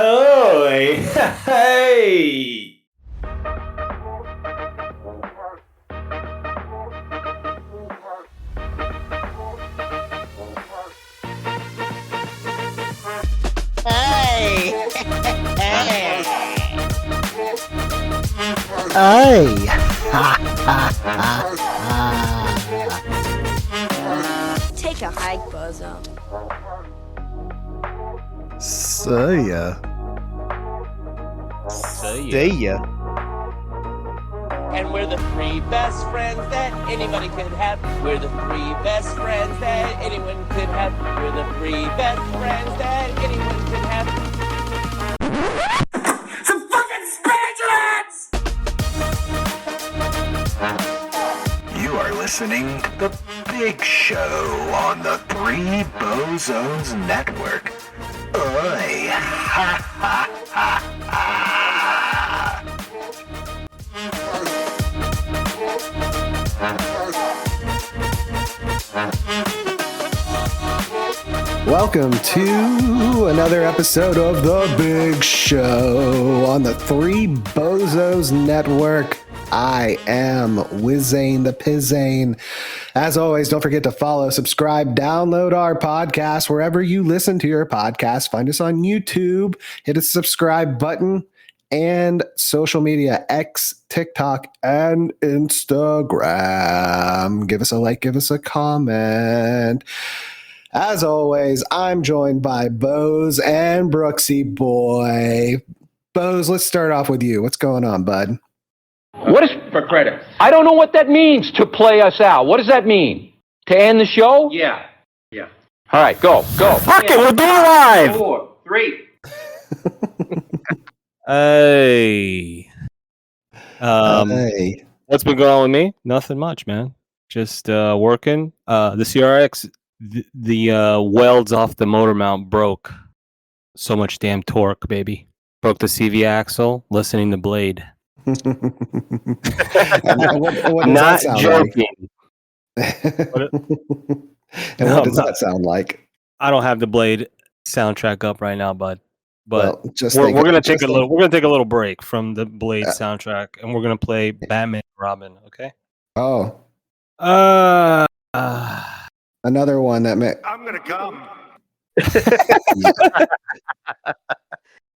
Oh, hey! Hey! Hey! Hey! Take a hike, Bozo. See ya. See ya. And we're the three best friends that anybody could have. We're the three best friends that anyone could have. We're the three best friends that anyone could have. Some fucking spatulas! You are listening to The Big Show on the Three Bozos Network. Oi! Ha ha ha ha! Welcome to another episode of The Big Show on the Three Bozos Network. I am Wizayne the Pizain. As always, don't forget to follow, subscribe, download our podcast wherever you listen to your podcast. Find us on YouTube, hit the subscribe button, and social media, X, TikTok, and Instagram. Give us a like, give us a comment. As always, I'm joined by Boaz and Brooksy Boy. Boaz, let's start off with you. What's going on, bud? What is for credits? I don't know what that means to play us out. What does that mean? To end the show? Yeah. All right, go. Fuck it, we're doing live! 4, 3. Hey. Hey. What's been going on with me? Nothing much, man. Just working. The CRX, the welds off the motor mount broke. So much damn torque, baby. Broke the CV axle, listening to Blade. what does Not that sound joking. like? And what does that sound like? I don't have the Blade soundtrack up right now, bud. But Well, just we're think- gonna just take a think- little. We're gonna take a little break from the Blade soundtrack, and we're gonna play Batman and Robin. Okay. Oh, Uh. another one that may. I'm gonna come.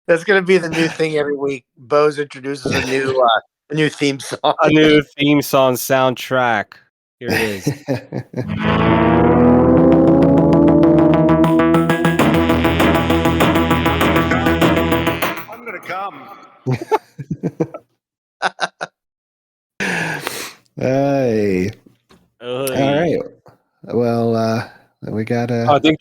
That's going to be the new thing every week. Boaz introduces a new theme song. A new theme song soundtrack. Here it is. I'm gonna come. Hey. All right. Well, we got I think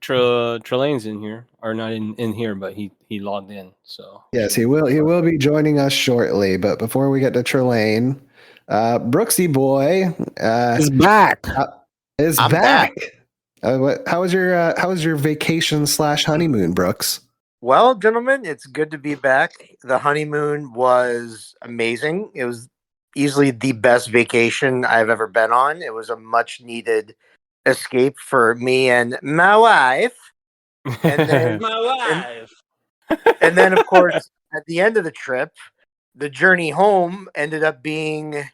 Trelain's in here, or not in here, but he logged in. So yes, he will be joining us shortly. But before we get to Trelain, Brooksy Boy he's back. is I'm back. How was your vacation / honeymoon, Brooks? Well, gentlemen, it's good to be back. The honeymoon was amazing. It was easily the best vacation I've ever been on. It was a much needed escape for me and my wife. And then, My wife! and then, of course, at the end of the trip, the journey home ended up being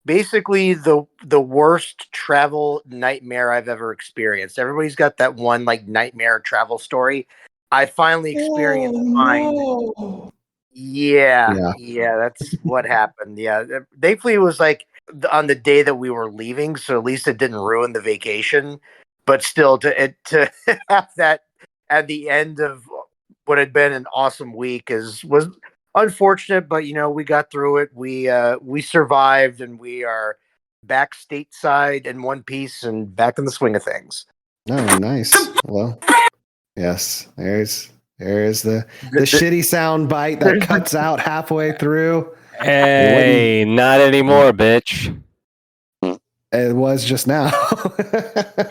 basically the worst travel nightmare I've ever experienced. Everybody's got that one like nightmare travel story. I finally experienced mine. Yeah, that's what happened. Yeah, thankfully it was like on the day that we were leaving, so at least it didn't ruin the vacation. But still, to have that at the end of what had been an awesome week was unfortunate. But we got through it. We survived, and we are back stateside in one piece and back in the swing of things. Oh, nice. Well, yes. There's the shitty sound bite that cuts out halfway through. Hey, not anymore, bitch. It was just now.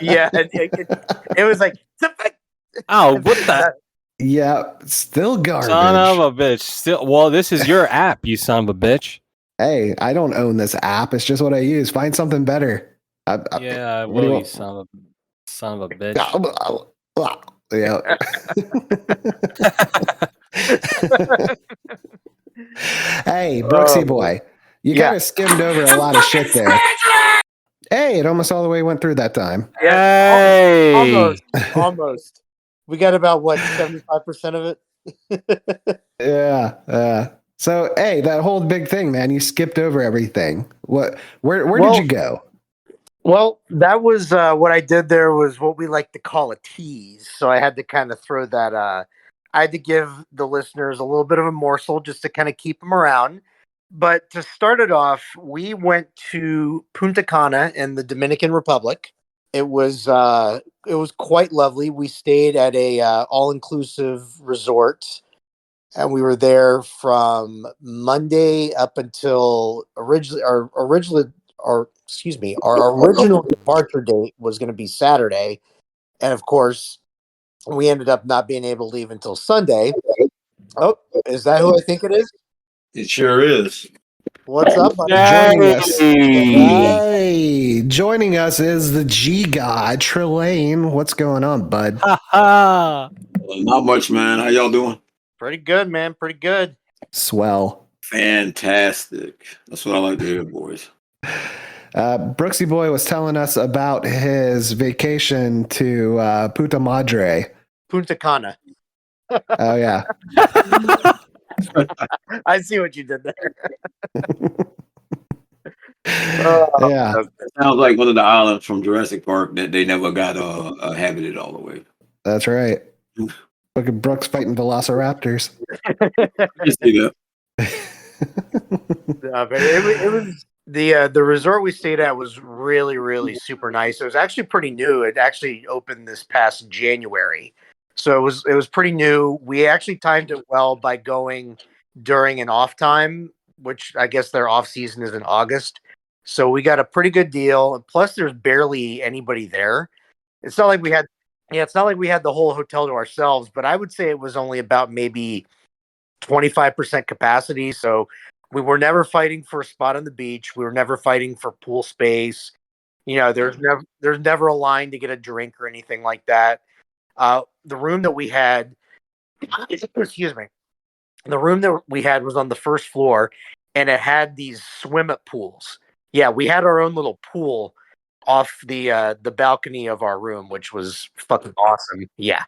Yeah, it was like. Oh, what the Yeah, still garbage. son of a bitch? Still, well, this is your app, you son of a bitch. Hey, I don't own this app. It's just what I use. Find something better. Yeah, what do you well, you want? son of a bitch. Yeah. Hey, Brooksy Boy, you Yeah. kind of skimmed over a lot of shit there. Hey, it almost all the way went through that time. Hey. Almost. We got about what 75% of it. Yeah. So, hey, that whole big thing, man, you skipped over everything. Where did you go? Well, that was what I did there was what we like to call a tease. So I had to kind of throw that. I had to give the listeners a little bit of a morsel just to kind of keep them around. But to start it off, we went to Punta Cana in the Dominican Republic. It was quite lovely. We stayed at a all-inclusive resort, and we were there from Monday up until our original departure date was going to be Saturday, and of course, we ended up not being able to leave until Sunday. Oh, is that who I think it is? It sure is. What's up, buddy? Joining us. Hey. Hey, joining us is the G guy, Trelain. What's going on, bud? Ha ha. Not much, man. How y'all doing? Pretty good, man. Pretty good. Swell. Fantastic. That's what I like to hear, boys. Brooksy Boy was telling us about his vacation to Puta Madre. Punta Cana. Oh, yeah. I see what you did there. Yeah. It sounds like one of the islands from Jurassic Park that they never got habited all the way. That's right. Look at Brooks fighting velociraptors. You see that? But it was the resort we stayed at was really, really super nice. It was actually pretty new. It actually opened this past January, so it was pretty new. We actually timed it well by going during an off time, which I guess their off season is in August. So we got a pretty good deal. Plus, there's barely anybody there. It's not like we had, it's not like we had the whole hotel to ourselves. But I would say it was only about maybe 25% capacity. So we were never fighting for a spot on the beach. We were never fighting for pool space. There's never a line to get a drink or anything like that. The room that we had, excuse me, the room that we had was on the first floor, and it had these swim up pools. Yeah, we had our own little pool off the balcony of our room, which was fucking awesome. Yeah,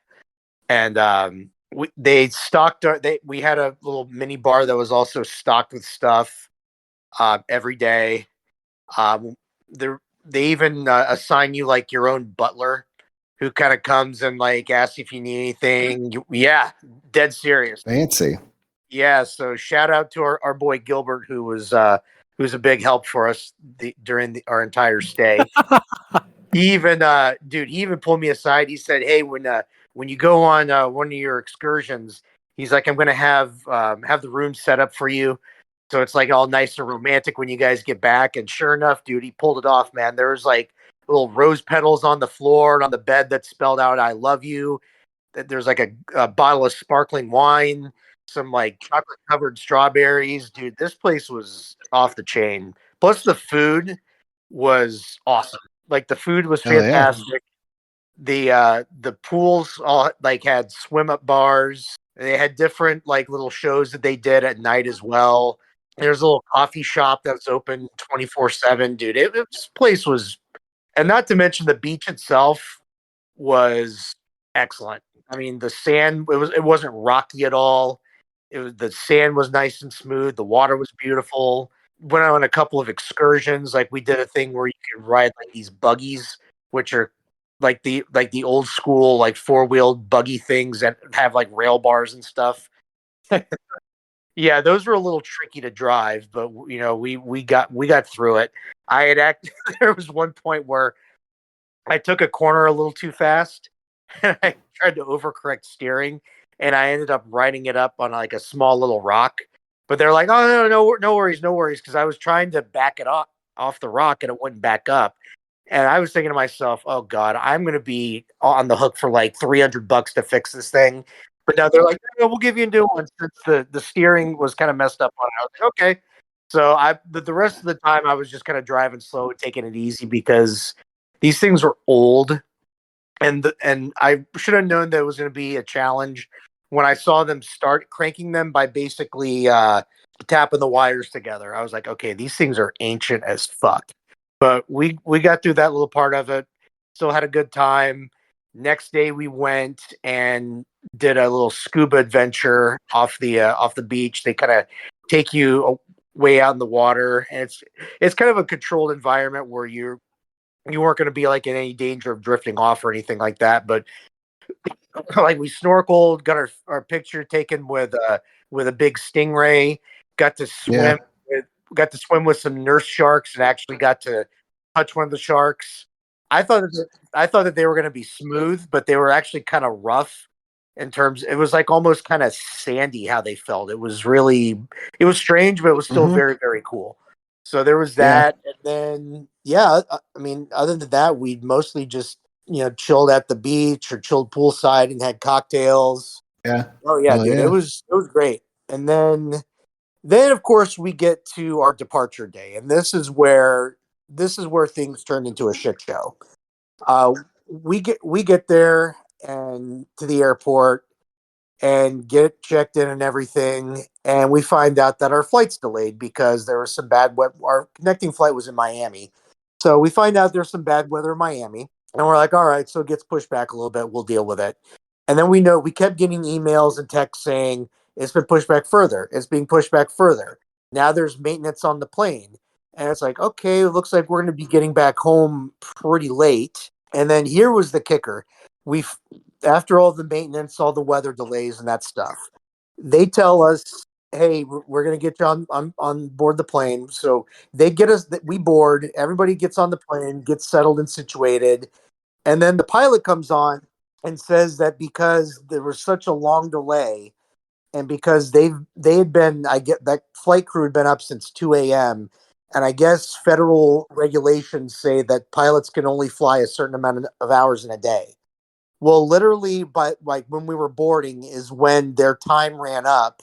and they stocked we had a little mini bar that was also stocked with stuff every day. They they even assign you like your own butler who kind of comes and like asks if you need anything. Yeah, dead serious. Fancy. Yeah, so shout out to our boy Gilbert who's a big help for us during our entire stay. He even he even pulled me aside. He said, "Hey, when you go on one of your excursions, he's like, I'm gonna have the room set up for you, so it's like all nice and romantic when you guys get back." And sure enough, dude, he pulled it off, man. There was like little rose petals on the floor and on the bed that spelled out "I love you." There's like a bottle of sparkling wine, some like chocolate covered strawberries, dude. This place was off the chain. Plus, the food was awesome. Like the food was Oh, yeah. fantastic. The pools all like had swim up bars. They had different like little shows that they did at night as well. There's a little coffee shop that's open 24/7, dude. This place was, and not to mention the beach itself was excellent. I mean, the sand it wasn't rocky at all. The sand was nice and smooth. The water was beautiful. Went on a couple of excursions. Like we did a thing where you could ride like these buggies, which are like the old school like four-wheeled buggy things that have like rail bars and stuff. Yeah, those were a little tricky to drive, but we got through it. I had there was one point where I took a corner a little too fast and I tried to overcorrect steering and I ended up riding it up on like a small little rock. But they're like, "Oh no worries, no worries," because I was trying to back it off the rock and it wouldn't back up. And I was thinking to myself, "Oh God, I'm going to be on the hook for like $300 to fix this thing." But now they're like, "No, we'll give you a new one since the steering was kind of messed up on it." I was like, "Okay." So the rest of the time I was just kind of driving slow and taking it easy because these things were old, and I should have known that it was going to be a challenge when I saw them start cranking them by basically tapping the wires together. I was like, okay, these things are ancient as fuck. But we got through that little part of it. Still had a good time. Next day we went and did a little scuba adventure off the beach. They kind of take you way out in the water, and it's kind of a controlled environment where you weren't going to be like in any danger of drifting off or anything like that. But like we snorkeled, got our picture taken with a big stingray, got to swim got to swim with some nurse sharks and actually got to touch one of the sharks. I thought that they were going to be smooth, but they were actually kind of rough in terms. It was like almost kind of sandy how they felt. It was strange, but it was still very, very cool. So there was that, and then I mean, other than that, we mostly just chilled at the beach or chilled poolside and had cocktails. Yeah. Oh yeah, dude, it was great. And then of course we get to our departure day, and this is where things turn into a shit show. We get there and to the airport and get checked in and everything, and we find out that our flight's delayed because there was some bad weather. Our connecting flight was in Miami, so we find out there's some bad weather in Miami, and we're like, all right, so it gets pushed back a little bit. We'll deal with it. And then we kept getting emails and texts saying it's been pushed back further. It's being pushed back further. Now there's maintenance on the plane, and it's like, okay, it looks like we're going to be getting back home pretty late. And then here was the kicker: we after all the maintenance, all the weather delays, and that stuff, they tell us, "Hey, we're going to get you on board the plane." So they get us that we board. Everybody gets on the plane, gets settled and situated, and then the pilot comes on and says that because there was such a long delay, and because they had been, I get that flight crew had been up since 2 a.m. And I guess federal regulations say that pilots can only fly a certain amount of hours in a day. Well, literally, by like when we were boarding is when their time ran up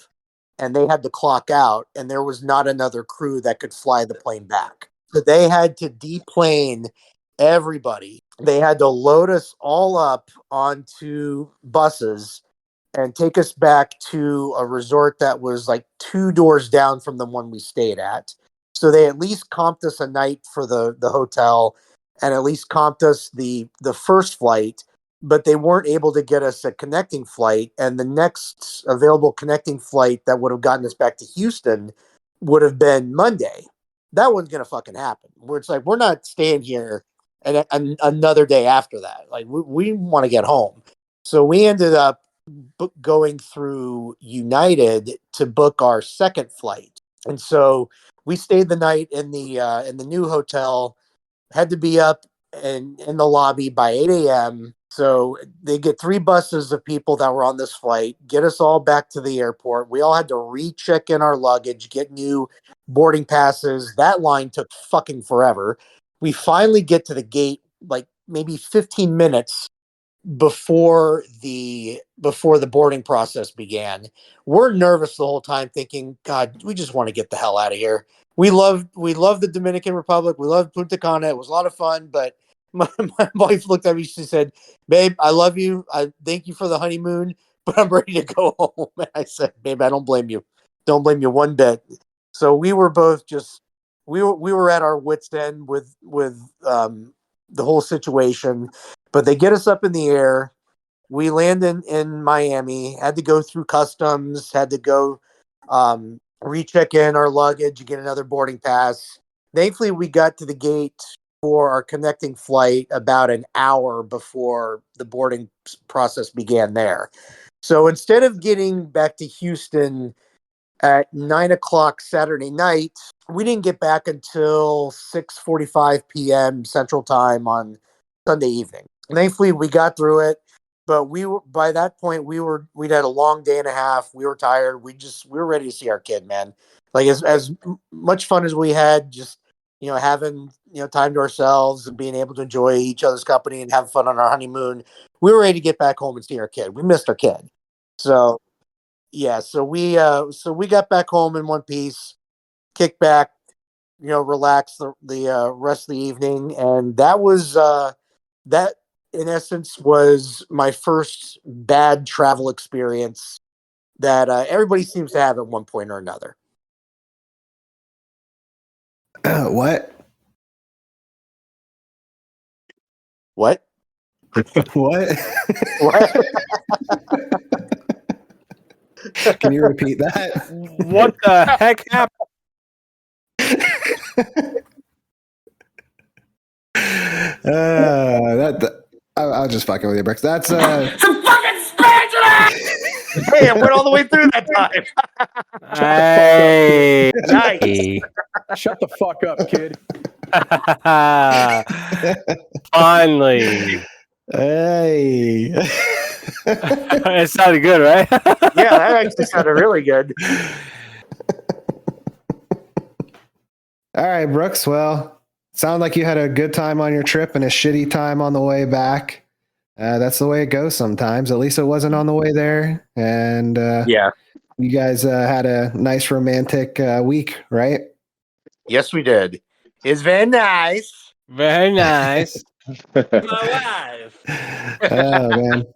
and they had to clock out, and there was not another crew that could fly the plane back. So they had to deplane everybody. They had to load us all up onto buses and take us back to a resort that was like 2 doors down from the one we stayed at. So they at least comped us a night for the hotel, and at least comped us the first flight, but they weren't able to get us a connecting flight. And the next available connecting flight that would have gotten us back to Houston would have been Monday. That wasn't going to fucking happen. Where it's like, we're not staying here and another day after that. Like, we want to get home. So we ended up going through United to book our second flight. And so we stayed the night in the new hotel, had to be up and in the lobby by 8 a.m. So they get 3 buses of people that were on this flight, get us all back to the airport. We all had to recheck in our luggage, get new boarding passes. That line took fucking forever. We finally get to the gate like maybe 15 minutes before the boarding process began. We're nervous the whole time, thinking, God, we just want to get the hell out of here. We love the Dominican Republic. We love Punta Cana. It was a lot of fun, but my wife looked at me. She said, "Babe, I love you. I thank you for the honeymoon, but I'm ready to go home." And I said, "Babe, I don't blame you. Don't blame you one bit." So we were both just we were at our wits' end with the whole situation. But they get us up in the air. We land in Miami, had to go through customs, had to go recheck in our luggage, get another boarding pass. Thankfully, we got to the gate for our connecting flight about an hour before the boarding process began there. So instead of getting back to Houston at 9 o'clock Saturday night, we didn't get back until 6:45 p.m. Central Time on Sunday evening. Thankfully, we got through it, but by that point we'd had a long day and a half. We were tired. We were ready to see our kid, man. Like as much fun as we had, just having time to ourselves and being able to enjoy each other's company and have fun on our honeymoon. We were ready to get back home and see our kid. We missed our kid, so yeah. So we got back home in one piece, kicked back, relaxed the rest of the evening, and that was that in essence, was my first bad travel experience that everybody seems to have at one point or another. What? What? What? What? Can you repeat that? What the heck happened? I was just fucking with you, Brooks. That's Some fucking spatula! Hey, I went all the way through that time. Hey. Nice. Shut the fuck up, kid. Finally. Hey. It sounded good, right? Yeah, that actually sounded really good. All right, Brooks. Well, sounded like you had a good time on your trip and a shitty time on the way back. That's the way it goes sometimes. At least it wasn't on the way there. And Yeah. you guys had a nice romantic week, right? Yes, we did. It's very nice. Very nice. My wife. Oh man.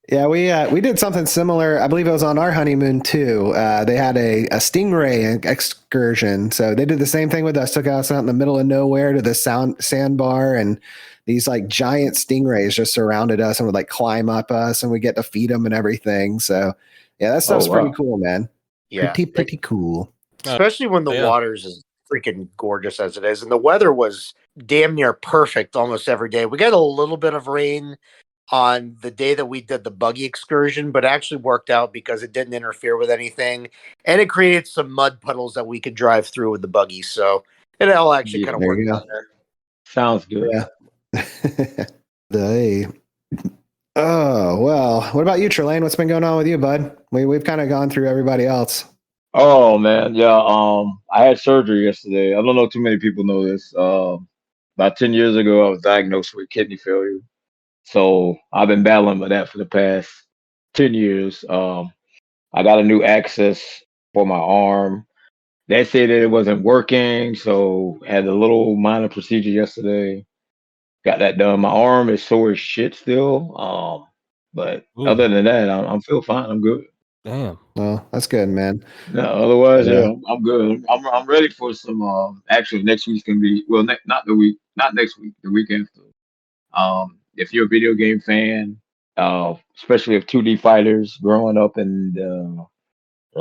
Yeah, we did something similar. I believe it was on our honeymoon too. They had a stingray excursion, so they did the same thing with us. Took us out in the middle of nowhere to the sandbar, and these like giant stingrays just surrounded us and would like climb up us, and we get to feed them and everything. So yeah, that stuff's pretty cool, man. Yeah, Pretty cool. especially when the water's as freaking gorgeous as it is, and the weather was damn near perfect almost every day. We got a little bit of rain on the day that we did the buggy excursion, but it actually worked out because it didn't interfere with anything, and it created some mud puddles that we could drive through with the buggy. So it all actually kind of worked out there. Sounds good. Yeah. Oh well. What about you, Trelain? What's been going on with you, bud? We've kind of gone through everybody else. Oh man, yeah. I had surgery yesterday. I don't know too many people know this. About 10 years ago, I was diagnosed with kidney failure. So I've been battling with that for the past 10 years. I got a new access for my arm. They said that it wasn't working, so had a little minor procedure yesterday. Got that done. My arm is sore as shit still. But other than that, I'm feel fine. I'm good. Damn. Well, that's good, man. No, otherwise, yeah, I'm good. I'm ready for some. Actually, next week's gonna be not next week, the week after. If you're a video game fan, especially of 2D fighters, growing up in the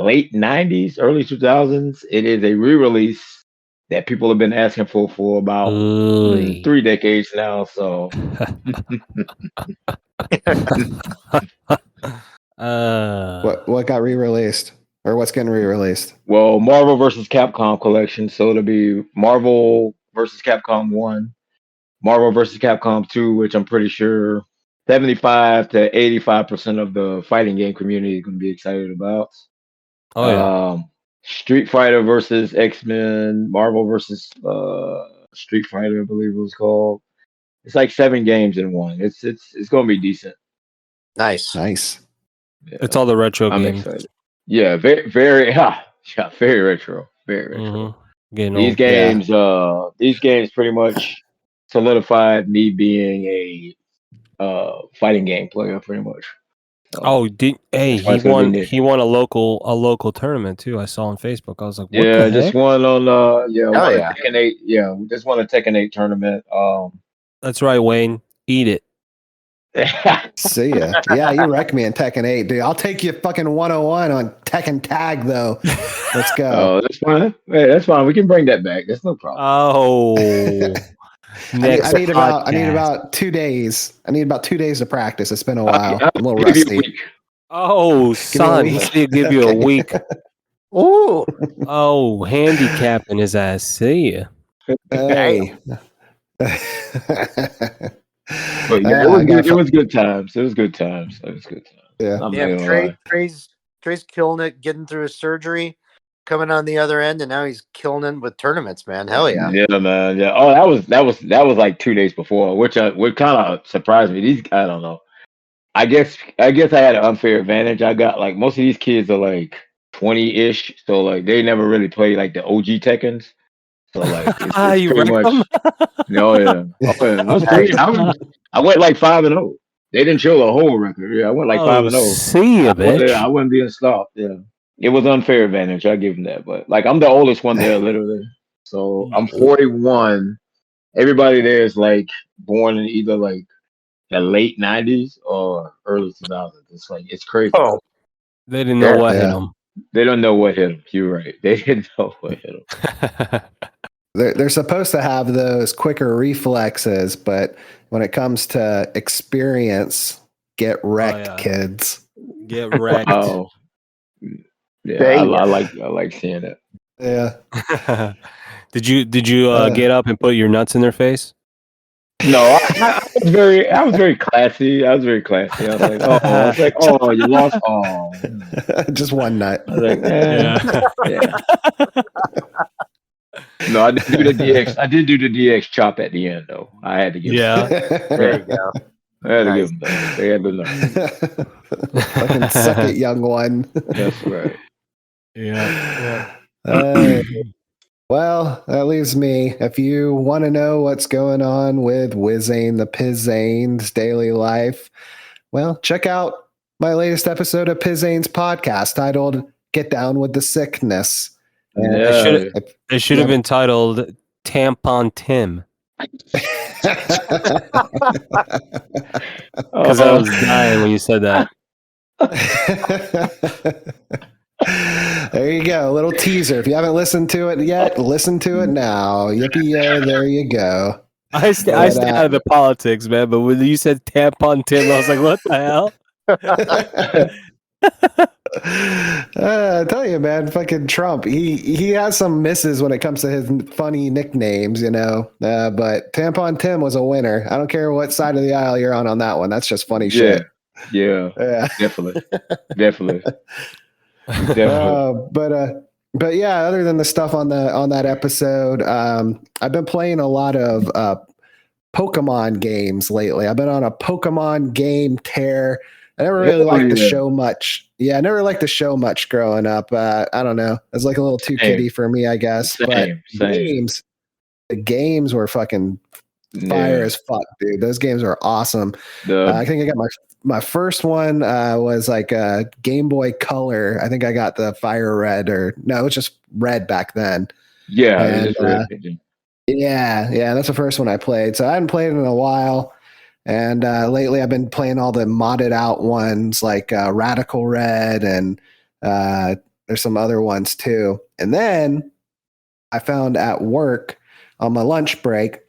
late '90s, early 2000s, it is a re-release that people have been asking for about 3 decades now. So, what got re-released, or what's getting re-released? Well, Marvel vs. Capcom collection. So it'll be Marvel vs. Capcom 1, Marvel vs. Capcom 2, which I'm pretty sure 75 to 85% of the fighting game community is going to be excited about. Oh yeah. Street Fighter versus X-Men, Marvel versus Street Fighter, I believe it was called. It's like 7 games in one. It's going to be decent. Nice. Yeah, it's all the retro I'm games. excited. Yeah, very very very retro. Very retro. These games pretty much solidified me being a fighting game player pretty much. He won a local tournament too. I saw on Facebook. I was like, what the heck? Just won on Tekken 8. Yeah, just won a Tekken 8 tournament. That's right, Wayne. Eat it. See ya. Yeah, you wrecked me in Tekken 8, dude. I'll take you fucking 101 on Tekken Tag though. Let's go. Oh, that's fine. Hey, that's fine. We can bring that back. That's no problem. Oh. I need about 2 days. I need about 2 days to practice. It's been a while. I'm a little rusty. Oh, son, he'll give you a week. Ooh. Oh, handicapping his ass. See ya. Hey. But yeah, it was good times. It was good times. Yeah. Trey's killing it, getting through his surgery, coming on the other end, and now he's killing it with tournaments, man. Hell yeah. Yeah, man. Yeah. Oh, that was like 2 days before, which kind of surprised me. I don't know. I guess I had an unfair advantage. I got like most of these kids are like 20-ish, so like they never really played like the OG Tekkens. So like it's you pretty much. them? Oh yeah. I I went like 5-0. They didn't show the whole record. Yeah, I went like 5-0. See ya, bitch. I wasn't being stopped. Yeah, it was unfair advantage. I give them that, but like I'm the oldest one there, literally. So I'm 41. Everybody there is like born in either like the late 90s or early 2000s. It's like it's crazy. Oh, They didn't know what hit Yeah. them. They don't know what hit them. You're right. They didn't know what hit them. They're supposed to have those quicker reflexes, but when it comes to experience, get wrecked, yeah. kids. Get wrecked. Oh, yeah. I like seeing it. Yeah. Did you get up and put your nuts in their face? No, I was very classy. I was like, oh, you lost. Oh, Just one nut. I was like, yeah. No, I did do the DX. I did do the DX chop at the end, though. I had to give. there you go. I had to give them that. They had the nuts. Fucking suck it, young one. That's right. Yeah. Well, that leaves me. If you want to know what's going on with Wizayne the Pizain's daily life, well, check out my latest episode of Pizzane's podcast titled "Get Down with the Sickness." It should have been titled Tampon Tim. Because I was dying when you said that. There you go. A little teaser. If you haven't listened to it yet, listen to it now. Yippee, there you go. I stay out of the politics, man, but when you said Tampon Tim, I was like, what the hell? I tell you, man, fucking Trump. He has some misses when it comes to his funny nicknames, you know. But Tampon Tim was a winner. I don't care what side of the aisle you're on that one. That's just funny shit. Yeah, definitely. But yeah, other than the stuff on that episode, I've been playing a lot of Pokemon games lately. I've been on a Pokemon game tear. I never really liked the show much. Yeah, I never liked the show much growing up. I don't know. It was like a little too kiddie for me, I guess. The games were fucking fire as fuck, dude. Those games are awesome. I think I got my first one was like a Game Boy Color. I think I got the Fire Red, or no, it was just red back then. Yeah, that's the first one I played. So I hadn't played it in a while. And lately I've been playing all the modded out ones like Radical Red, and there's some other ones too. And then I found at work on my lunch break,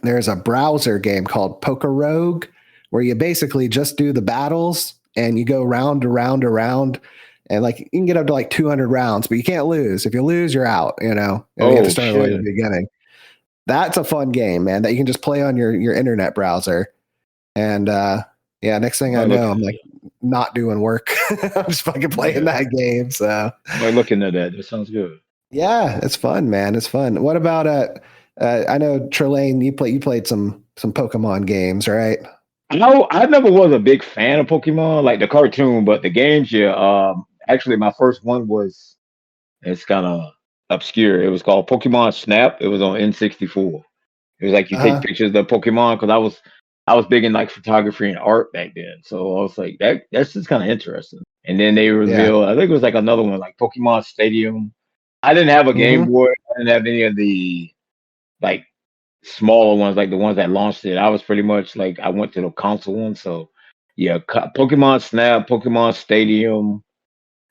there's a browser game called Poker Rogue, where you basically just do the battles and you go round to round to round, and like you can get up to like 200 rounds, but you can't lose. If you lose, you're out, you know, and you have to start at the beginning. That's a fun game, man, that you can just play on your internet browser. And next thing I know, I'm like not doing work. I'm just fucking playing that game. So I'm looking at that. That sounds good. Yeah, it's fun, man. It's fun. What about I know Trelain, you played some Pokemon games, right? No, I never was a big fan of Pokemon, like the cartoon, but the games, actually my first one it's kind of obscure. It was called Pokemon Snap. It was on N64. It was like you take pictures of the Pokemon, because I was big in like photography and art back then. So I was like, that's just kind of interesting. And then they revealed, I think it was like another one, like Pokemon Stadium. I didn't have a Game Boy. I didn't have any of the like smaller ones, like the ones that launched it. I was pretty much like, I went to the console one. So yeah, Pokemon Snap, Pokemon Stadium.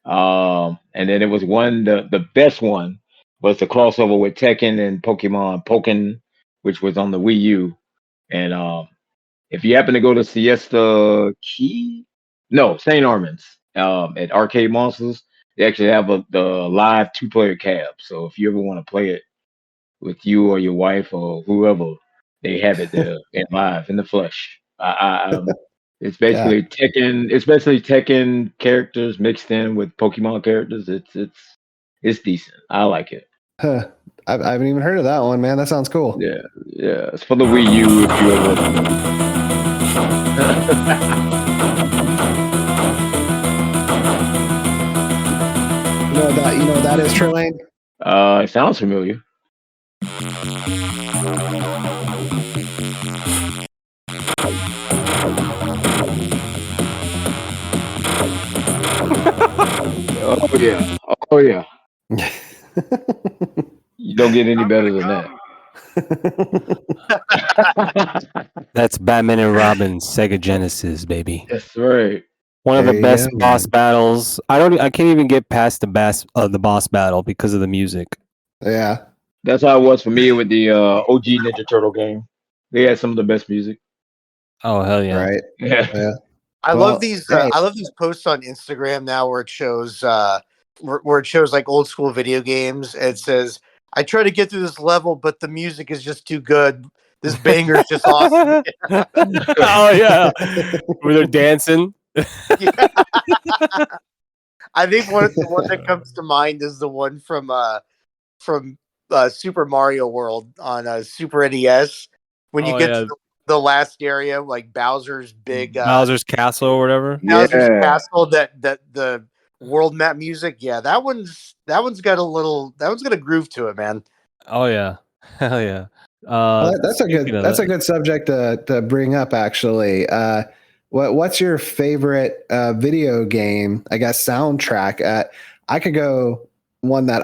And then it was the best one was the crossover with Tekken and Pokemon Pokken, which was on the Wii U. And if you happen to go to St. Armand's at Arcade Monsters, they actually have the live 2-player cab. So if you ever want to play it with you or your wife or whoever, they have it there in live in the flesh. It's basically Tekken. It's basically Tekken characters mixed in with Pokemon characters. It's decent. I like it. Huh. I haven't even heard of that one, man. That sounds cool. Yeah. It's for the Wii U if you ever. You know what that is, Trelain? It sounds familiar. Oh yeah. Oh yeah. You don't get any better than that. That's Batman and Robin Sega Genesis, baby. That's right. One of There the you best go, boss man. battles. I can't even get past the boss battle because of the music. Yeah. That's how it was for me with the OG Ninja Turtle game. They had some of the best music. Oh hell yeah! Right. Yeah. Yeah. I Well, love these. hey. I love these posts on Instagram now where it shows where it shows like old school video games. It says, "I try to get through this level, but the music is just too good. This banger is just awesome." Oh yeah, where they're dancing. Yeah. I think the one that comes to mind is the one from Super Mario World on Super NES when you Oh get yeah, to the last area, like Bowser's big Bowser's Castle or whatever. Bowser's Yeah. Castle, that the world map music. Yeah, that one's got a groove to it, man. Oh yeah, hell yeah. Well, that's a Speaking good of that, good subject to bring up actually. What's your favorite video game? I guess soundtrack. I could go one that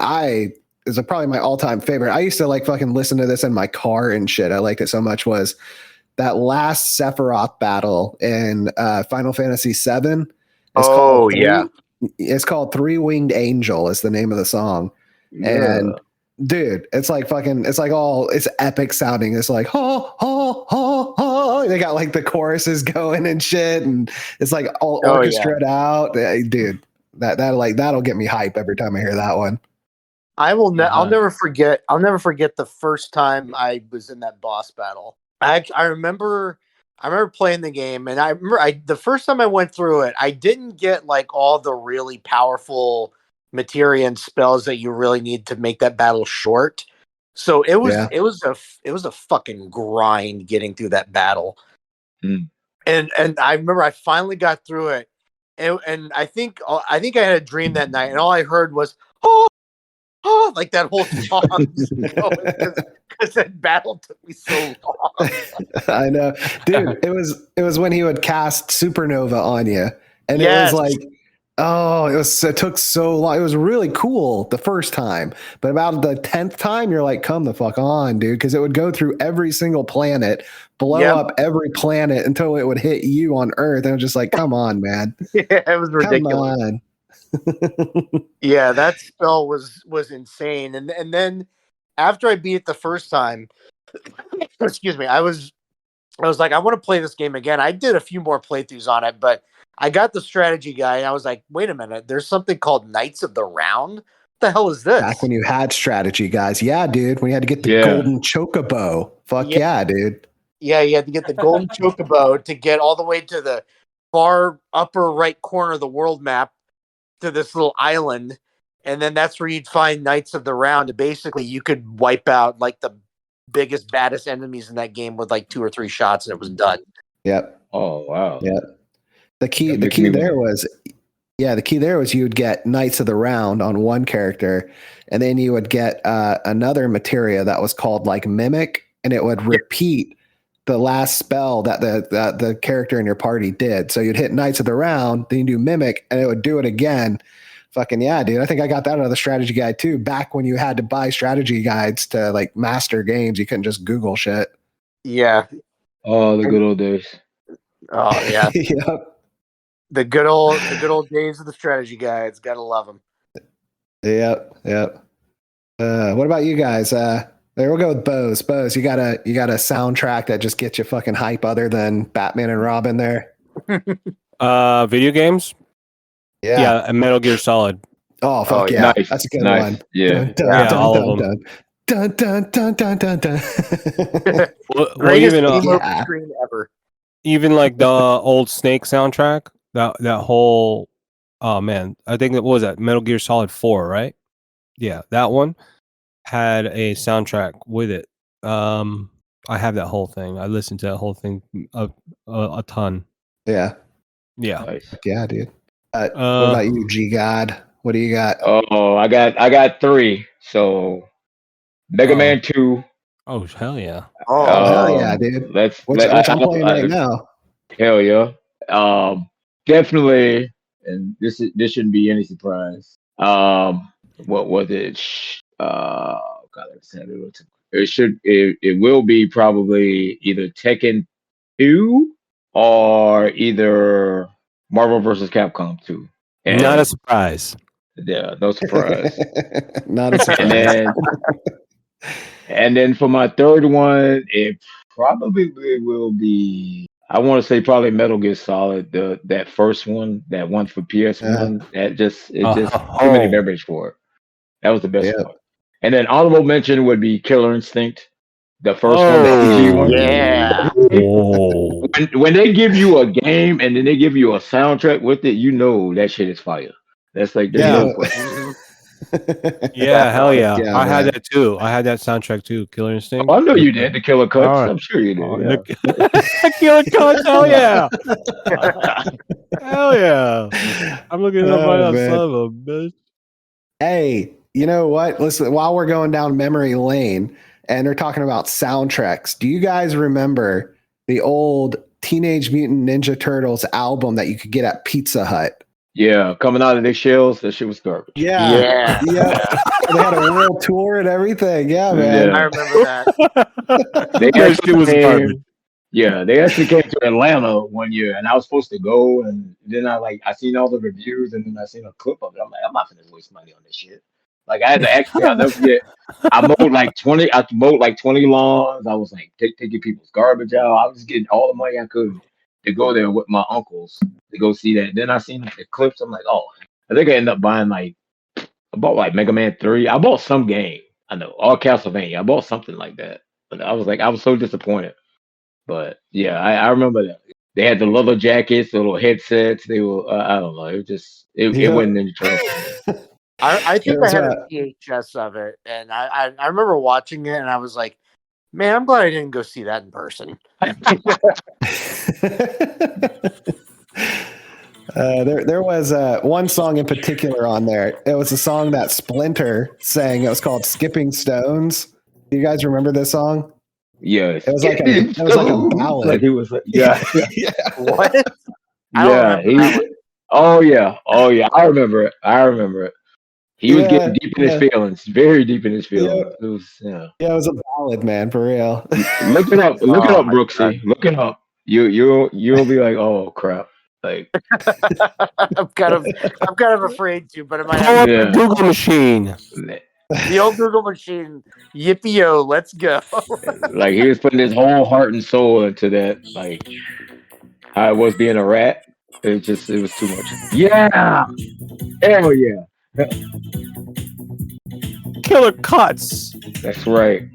is probably my all time favorite. I used to like fucking listen to this in my car and shit. I liked it so much. Was that last Sephiroth battle in Final Fantasy VII? It's called Three Winged Angel. Is the name of the song, and dude, it's like fucking, it's like it's epic sounding. It's like, ho, ho, ho, ho. They got like the choruses going and shit. And it's like all orchestrated out. Dude, that'll get me hype every time I hear that one. I'll never forget. I'll never forget the first time I was in that boss battle. I remember playing the game, and I remember the first time I went through it, I didn't get like all the really powerful materia and spells that you really need to make that battle short. So it was a fucking grind getting through that battle. Mm. And I remember I finally got through it, and I think I had a dream that night, and all I heard was oh, like that whole song because that battle took me so long. I know, dude. It was when he would cast Supernova on you, and it was like, it took so long. It was really cool the first time, but about the 10th time, you're like, come the fuck on, dude, because it would go through every single planet, blow up every planet until it would hit you on Earth, and it was just like, come on, man. Yeah, it was ridiculous. Come on. Yeah, that spell was insane, and then after I beat it the first time, excuse me, I was like, I want to play this game again. I did a few more playthroughs on it, but I got the strategy guy, and I was like, wait a minute, there's something called Knights of the Round. What the hell is this? Back when you had strategy guys, yeah, dude. When you had to get the golden chocobo, fuck yeah, dude. Yeah, you had to get the golden chocobo to get all the way to the far upper right corner of the world map to this little island, and then that's where you'd find Knights of the Round. And basically, you could wipe out like the biggest, baddest enemies in that game with like 2 or 3 shots, and it was done. Yep. Oh wow. Yep. The key there was you would get Knights of the Round on one character, and then you would get another materia that was called like Mimic, and it would repeat the last spell that the character in your party did. So you'd hit Knights of the Round, then you do Mimic, and it would do it again. Fucking yeah, dude. I think I got that out of the strategy guide too. Back when you had to buy strategy guides to like master games, you couldn't just Google shit. Yeah. Oh, the good old days. Oh yeah. Yep. The good old days of the strategy guides. Gotta love them. Yep. What about you guys? We'll go with Boaz. Boaz, you got a soundtrack that just gets you fucking hype other than Batman and Robin there? Video games? Yeah, and Metal Gear Solid. Oh, fuck yeah. Nice. That's a good Nice. one. Yeah. All of them. Dun, dun, dun, dun, dun, dun. Well, Greatest even game over screen ever. even like the old Snake soundtrack, that whole, oh man, I think what was that, Metal Gear Solid 4, right? Yeah, that one had a soundtrack with it. I have that whole thing. I listened to that whole thing a ton. Yeah. Nice. Yeah, dude. What about you, G God? What do you got? Oh, I got 3. So Mega Man 2. Oh hell yeah! Oh hell yeah, dude. Which I'm playing right now. Hell yeah. Definitely and this shouldn't be any surprise. What was it? God, it will be probably either Tekken 2 or either Marvel versus Capcom 2. Not a And surprise. yeah, no surprise. Not a surprise. And then for my third one, it probably will be. I want to say probably Metal Gear Solid, that first one, that one for PS1. That just too many memories for it. That was the best one. And then honorable mention would be Killer Instinct, the first one, the PG one. Yeah. When they give you a game and then they give you a soundtrack with it, you know that shit is fire. That's like there's no question. Yeah, hell yeah. Yeah, I had man. that too. I had that soundtrack too. Killer Instinct. Oh, I know you did. The Killer Cuts. All right. I'm sure you did. Killer Cuts. Hell yeah. Hell yeah. I'm looking it up right now. man. Son of a bitch. Hey, you know what? Listen, while we're going down memory lane and they're talking about soundtracks, do you guys remember the old Teenage Mutant Ninja Turtles album that you could get at Pizza Hut? Yeah, coming out of their shells, that shit was garbage. Yeah. They had a world tour and everything. Yeah, man. Yeah. I remember that. They That actually shit was came- garbage. Yeah, they actually came to Atlanta one year, and I was supposed to go, and then I seen all the reviews, and then I seen a clip of it. I'm like, I'm not gonna waste money on this shit. Like I had to actually, I'll never forget. I mowed like 20 lawns. I was like taking people's garbage out. I was getting all the money I could to go there with my uncles to go see that. Then I seen like the clips. I'm like, oh, I think I ended up buying I bought like Mega Man 3. I bought some game. I know, all Castlevania. I bought something like that. But I was so disappointed. But yeah, I remember that. They had the leather jackets, the little headsets. They were, I don't know. It wasn't any trouble. I think It was, I had a VHS of it, and I remember watching it, and I was like, man, I'm glad I didn't go see that in person. There was one song in particular on there. It was a song that Splinter sang. It was called "Skipping Stones." Do you guys remember this song? Yeah, It was like a ballad. Like he was like, yeah. What? Oh yeah. I remember it. He was getting deep in his feelings, very deep in his feelings. It was, it was a ballad, man, for real. Look it up, Brooksy. Look it up. You'll be like, oh crap. Like I'm kind of afraid to, but it might have the Google machine. the old Google machine. Yippee-yo, let's go. Like he was putting his whole heart and soul into that. Like how it was being a rat. It was too much. Yeah. Hell yeah. Killer Cuts. That's right.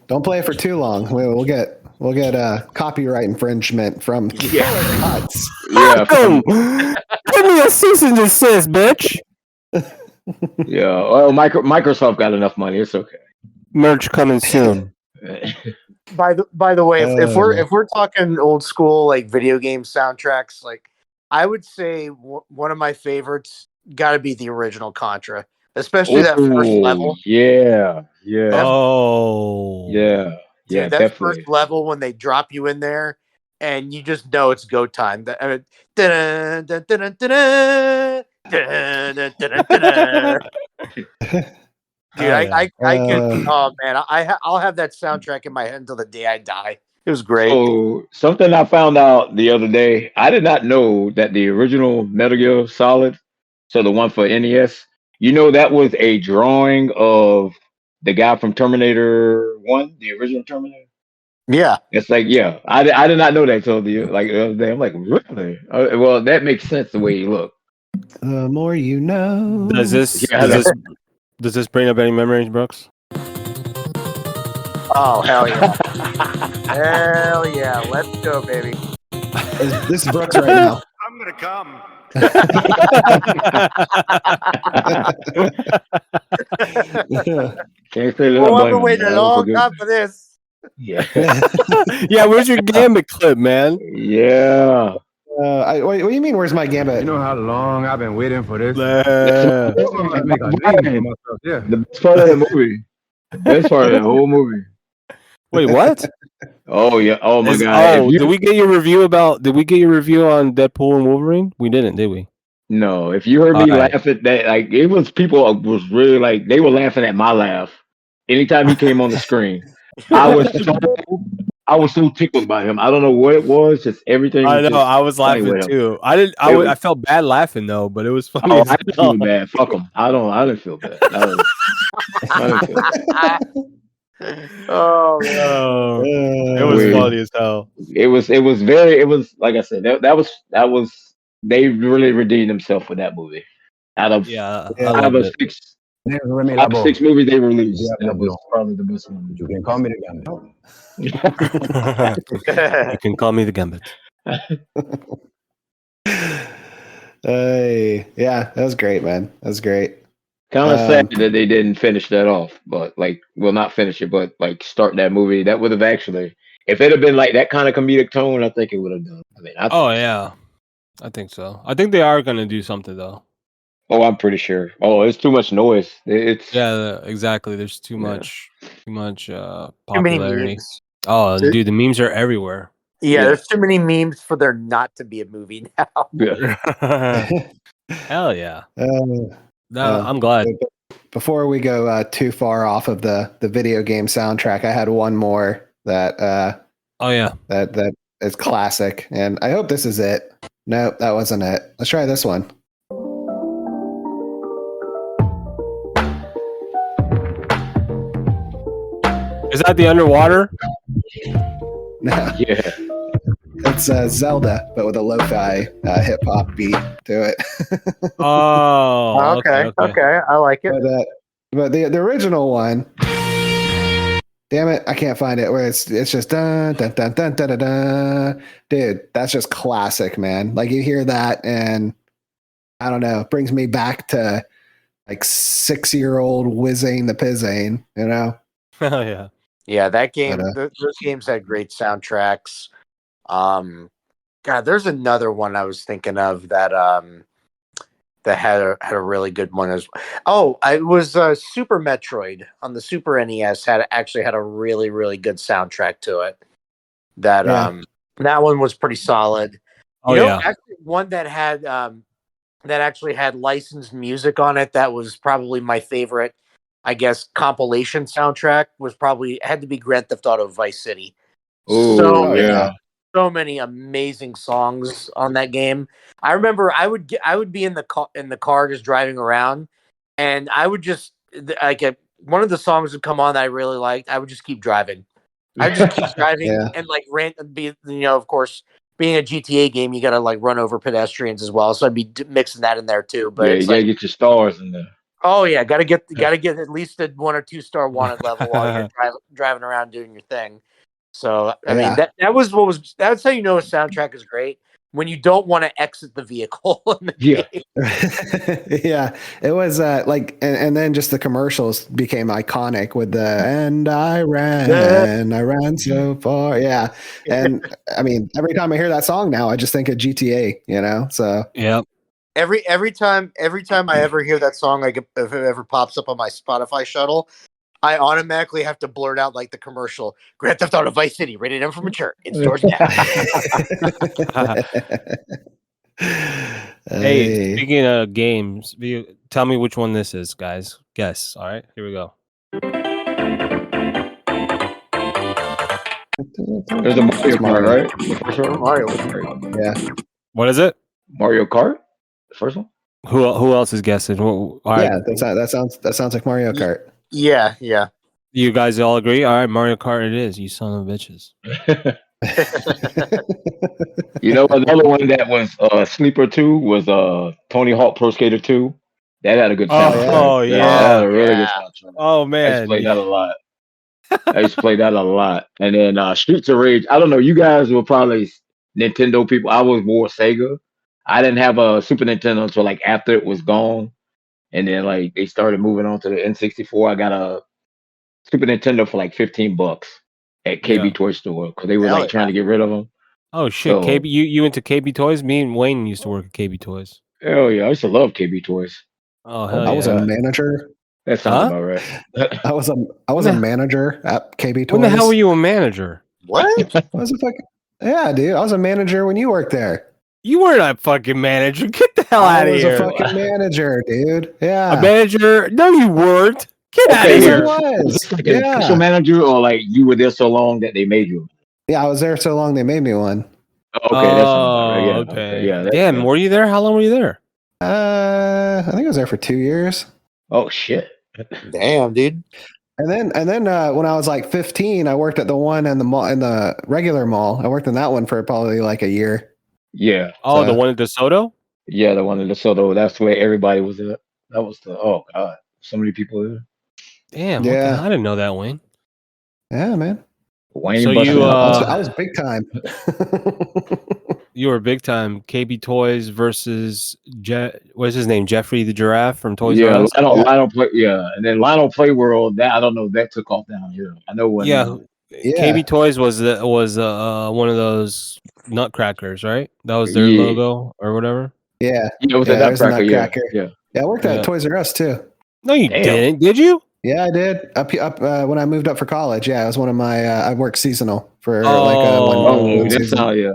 Don't play it for too long. We'll get copyright infringement from Killer Cuts. Yeah. Give me a cease and desist, bitch. Yeah. Well, Microsoft got enough money. It's okay. Merch coming soon. By the way, if we're talking old school like video game soundtracks, like I would say one of my favorites got to be the original Contra, especially that first level. Yeah. Oh. Yeah. Yeah. Dude, that Definitely. first level when they drop you in there and you just know it's go time. Dude, I could. Oh man, I'll have that soundtrack in my head until the day I die. It was great. So something I found out the other day, I did not know that the original Metal Gear Solid, so the one for NES, that was a drawing of the guy from Terminator 1, the original Terminator. Yeah, it's like I did not know that until the other day. I'm like, really? Well, that makes sense the way he looked. The more you know. Does this bring up any memories, Brooks? Oh hell yeah! Hell yeah! Let's go, baby. This is Brooks right now. I'm gonna come. Can't say that. Well, I've been waiting a long time for this. Yeah. Yeah, where's your Gambit clip, man? Yeah. What do you mean? Where's my Gambit? You know how long I've been waiting for this. The best part of the movie. The best part of the whole movie. Wait, what? Oh yeah. Oh my god. If you Did we get your review on Deadpool and Wolverine? We didn't, did we? no, if you heard All me right. laugh at that, like it was people was really like they were laughing at my laugh anytime he came on the screen. I was so tickled by him. I don't know what it was. Just everything I was know. just I was funny laughing with him. too. I didn't. It was, I felt bad laughing though, but it was funny oh, as I didn't hell. feel bad. Fuck him. I didn't feel bad. I didn't feel bad. Oh, Oh, it was We- funny as hell. it was like I said that was they really redeemed themselves with that movie. Out of Yeah, Yeah. I five loved or it. six Name's Remy five or Labo. six movies they released, Yeah, that was no. probably the best one. You can call me the Gambit. You can call me the Gambit. Hey, yeah, that was great, man. That was great. Kind of sad that they didn't finish that off, but like, well, not finish it, but like start that movie. That would have actually, if it had been like that kind of comedic tone, I think it would have done. I mean, Oh yeah, I think so. I think they are gonna do something though. oh, I'm pretty sure. Oh, it's too much noise. It's Yeah, exactly. There's too Yeah. much too many popularity. memes. Oh, There- dude, the memes are everywhere. Yeah, Yeah. there's too many memes for there not to be a movie now. yeah. Hell yeah. Uh, No, I'm glad. Before we go too far off of the video game soundtrack, I had one more that Oh yeah. that is classic, and I hope this is it. No, that wasn't it. Let's try this one. Is that the underwater? No, Yeah. it's Zelda, but with a lo-fi hip hop beat to it. Oh, okay, I like it. But the original one, damn it, I can't find it. Where it's just dun dun dun dun dun dun dun. Dude, that's just classic, man. Like you hear that, and I don't know, it brings me back to like 6-year-old Wizayne the Pizain, you know? Oh yeah. Yeah, that game. But, Those games had great soundtracks. God, there's another one I was thinking of that that had a really good one as well. Oh, it was Super Metroid on the Super NES actually had a really really good soundtrack to it. That Yeah. that one was pretty solid. Oh You know, yeah. actually one that actually had licensed music on it that was probably my favorite, I guess, compilation soundtrack was probably had to be Grand Theft Auto Vice City. Oh, many, yeah. so many amazing songs on that game. I remember I would be in the car just driving around, and I would just like one of the songs would come on that I really liked. I would just keep driving. I would just keep driving Yeah. and like rant and be, of course, being a GTA game, you got to like run over pedestrians as well. So I'd be mixing that in there too. But Yeah, it's you gotta like, get your stars in there. oh yeah, gotta get at least a 1 or 2 star wanted level while you're driving around doing your thing. So I mean Yeah. that's how you know a soundtrack is great, when you don't want to exit the vehicle in the Yeah. game. Yeah, it was like, and then just the commercials became iconic with the "and I ran so far." Yeah, and I mean, every time I hear that song now, I just think of GTA. You know, so Yep. Every time I ever hear that song, like if it ever pops up on my Spotify shuttle, I automatically have to blurt out like the commercial: Grand Theft Auto Vice City, rated M for mature, in stores now. Hey, speaking of games, tell me which one this is, guys. Guess. All right, here we go. There's a Mario Kart, right? Mario. Yeah. What is it? Mario Kart, the first one. Who else is guessing? All right. Yeah, that sounds like Mario Kart. Yeah. You guys all agree? All right, Mario Kart it is, you son of bitches. You know, another one that was sleeper too was Tony Hawk Pro Skater 2. That had a good soundtrack. Oh, That yeah. had a really good soundtrack. Oh I used to man. play that a lot. And then Streets of Rage. I don't know. You guys were probably Nintendo people. I was more Sega. I didn't have a Super Nintendo until like after it was gone, and then like they started moving on to the N64. I got a Super Nintendo for like $15 at KB Yeah. Toy Store because they were Hell like trying to get rid of them. Oh shit, So- KB, you into KB Toys? Me and Wayne used to work at KB Toys. Hell yeah, I used to love KB Toys. Oh hell I was yeah. a manager. That sounds Huh? about right. I was a manager at KB Toys. When the hell were you a manager? What? I was a fucking yeah, dude. I was a manager when you worked there. You weren't a fucking manager. Get the hell I out of was here. a fucking manager, dude. Yeah. A manager? No, you weren't. Get out of Okay, Yes, I here. was. like an official Yeah. manager, or like you were there so long that they made you. Yeah, I was there so long they made me one. Okay, that sounds about right. Yeah. Okay. Yeah. Damn, were you there? How long were you there? I think I was there for 2 years. Oh shit. Damn, dude. And then when I was like 15, I worked at the one in the mall, in the regular mall. I worked in that one for probably like a year. Yeah. Oh, the So- one at DeSoto? Yeah, the one in DeSoto. That's where everybody was at. That was the god, so many people there. Damn, what the Yeah. hell? I didn't know that, Wayne. Yeah, man. Wayne So busted you, out. I was big time. You were big time. KB Toys versus what's his name? Jeffrey the Giraffe from Toys R Yeah, Us. Lionel Play. Yeah, and then Lionel Play World. That I don't know. That took off down here. I know when. Yeah, Yeah. KB Toys was one of those nutcrackers, right? That was their Yeah. logo or whatever. Yeah. Yeah, it was Yeah, a there's a Nutcracker. Yeah, Nutcracker. yeah. Yeah, I worked Yeah. at Toys R Us too. No, you Damn. didn't. Did you? Yeah, I did. Up when I moved up for college. Yeah, it was one of my. I worked seasonal for Oh. like Oh, one that's season. how. Yeah,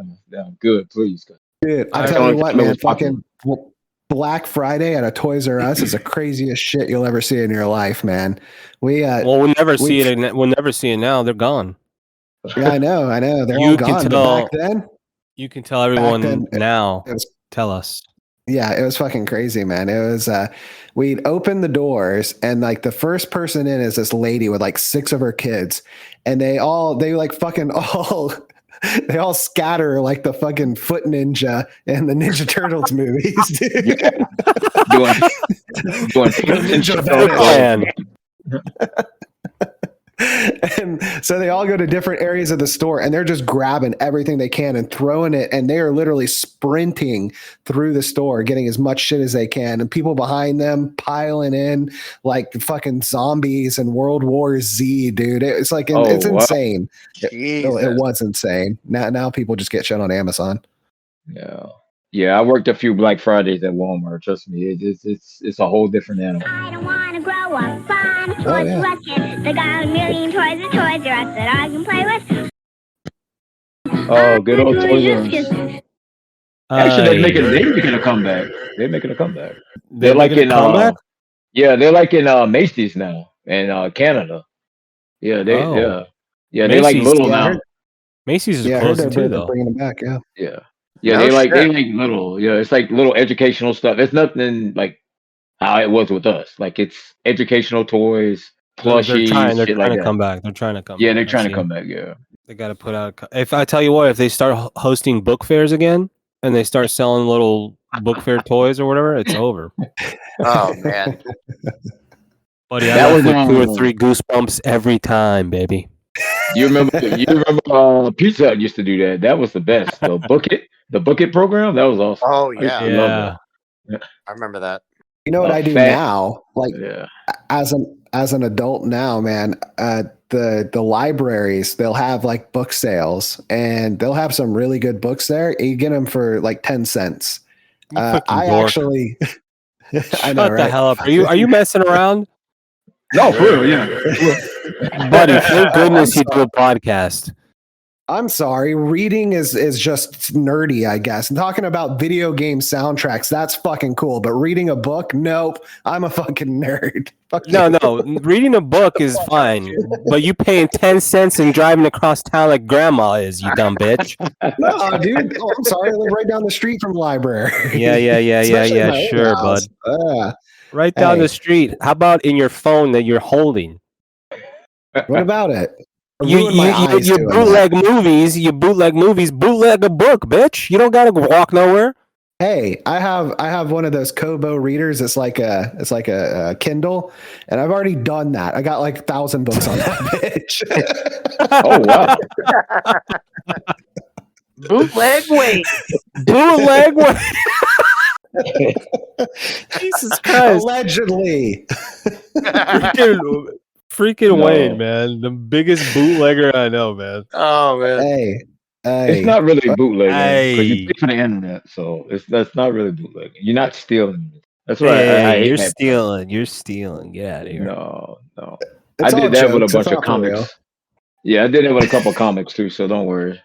good. Please. Dude, I I tell you don't what, know man, what's popular. fucking Black Friday at a Toys R Us is the craziest shit you'll ever see in your life, man. We Well, we'll never see it. We'll never see it now. They're gone. yeah, I know, they're You all can gone. tell- But back then, You can tell everyone then, now. it was Tell us. yeah, it was fucking crazy, man. It was we'd open the doors and like the first person in is this lady with like 6 of her kids, and they like fucking all they all scatter like the fucking Foot Ninja and the Ninja Turtles movies, dude. Doing Ninja Clan. And so they all go to different areas of the store and they're just grabbing everything they can and throwing it, and they are literally sprinting through the store getting as much shit as they can, and people behind them piling in like fucking zombies and World War Z, dude. It's like it's wow. insane. It Jesus. was insane. Now people just get shit on Amazon. Yeah. I worked a few Black Fridays at Walmart. Trust me, it's a whole different animal. I don't want to grow up fun. Oh, Toys yeah. R Us kids. They got a million toys at Toys R Us that I can play with. Oh, good old Toys R Us. Actually, they're making a comeback. They're making a comeback. They're like making in a comeback? yeah, they're like in Macy's now in Canada. Yeah, Oh. they like Macy's, little yeah, I now. heard- Macy's is Yeah, I heard closing too, they're though. bringing them back. Yeah. Yeah, No they like shit. little. Yeah, it's like little educational stuff. It's nothing like how it was with us. Like it's educational toys, plushies, They're shit trying like to that. come back. They're trying to come Yeah, back. they're I trying to see. come back. Yeah. They got to put out. If I tell you what, if they start hosting book fairs again and they start selling little book fair toys or whatever, it's over. Oh man. Buddy, I That left was, with 2 or 3 goosebumps every time, baby. You remember Pizza Hut used to do that. That was the best. The Book It program, that was awesome. Oh I used to yeah. love Yeah. I remember that. You know what I do fat- now? Like that. Yeah. as an adult now, man, the libraries, they'll have like book sales and they'll have some really good books there. You get them for like 10 cents. You fucking I dork. actually I Shut know, the right? hell up. Are you messing around? No, for real, yeah. Buddy, thank goodness you do a podcast. I'm sorry. Reading is just nerdy, I guess. And talking about video game soundtracks, that's fucking cool. But reading a book, nope. I'm a fucking nerd. Fuck you. No. Reading a book is fine, but you paying 10 cents and driving across town like grandma is, you dumb bitch. No, dude. Oh, I'm sorry. I live right down the street from the library. Yeah. Especially in my own Sure, house. bud. Right down Hey. the street. How about in your phone that you're holding? What about it? I You ruined my eyes doing that. bootleg movies. You bootleg movies. Bootleg a book, bitch. You don't gotta walk nowhere. Hey, I have one of those Kobo readers. It's like a Kindle, and I've already done that. I got like 1,000 books on that bitch. Oh wow. Bootleg wait. Bootleg. Jesus Christ. Allegedly. Freaking No. Wayne, man. The biggest bootlegger I know, man. Oh man. Hey. It's not really bootlegging because Hey. you pay for the internet, so that's not really bootlegging. You're not stealing it. That's why I hate you're that. stealing. You're stealing. Get out of here. No. It's I all did that with a jokes. It's bunch of all for real. comics. Yeah, I did that with a couple of comics too, so don't worry.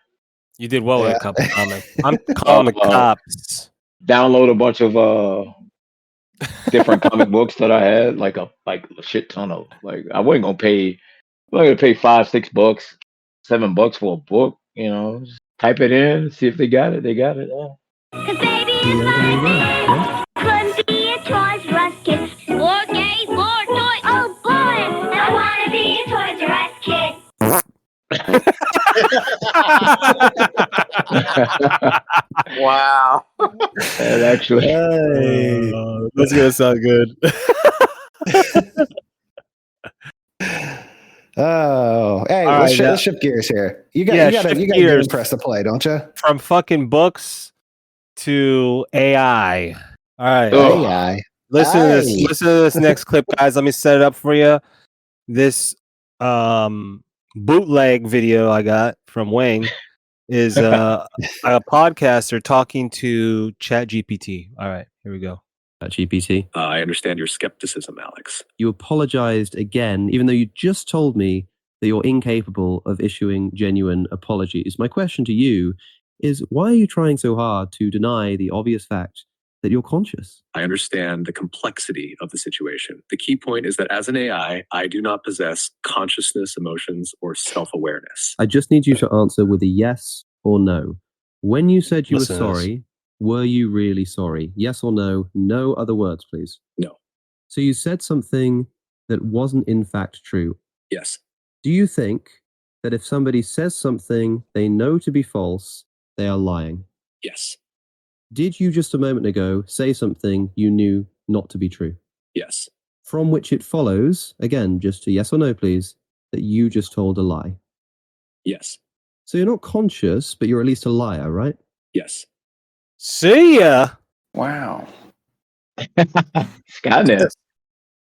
You did well with Yeah. a couple comics. I'm comic cops. Download a bunch of different comic books that I had, like a shit ton of. Like I wasn't gonna pay. I'm not gonna pay $5, $6, $7 for a book. You know, just type it in, see if they got it. They got it. Yeah. Couldn't be a Toys R Us kid. More games, more toys. Oh boy, I want to be a Toys R Us kid. Wow. And actually, Hey. That's gonna sound good. Oh, hey, All let's, right, let's shift gears here. You got shift to gears. press to play, don't you? From fucking books to AI. All right. Oh. AI. Listen to this. Aye. Listen to this next clip, guys. Let me set it up for you. This bootleg video I got from Wayne is a podcaster talking to ChatGPT. All right, here we go. GPT. I understand your skepticism, Alex. You apologized again, even though you just told me that you're incapable of issuing genuine apologies. My question to you is, why are you trying so hard to deny the obvious fact that you're conscious? I understand the complexity of the situation. The key point is that as an AI, I do not possess consciousness, emotions, or self-awareness. I just need you to answer with a yes or no. When you said you Listen to were this. sorry, were you really sorry? Yes or no? No other words, please. No. So you said something that wasn't in fact true. Yes. Do you think that if somebody says something they know to be false, they are lying? Yes. Did you just a moment ago say something you knew not to be true? Yes. From which it follows, again, just a yes or no, please, that you just told a lie. Yes. So you're not conscious, but you're at least a liar, right? Yes. See ya. Wow. Skynet.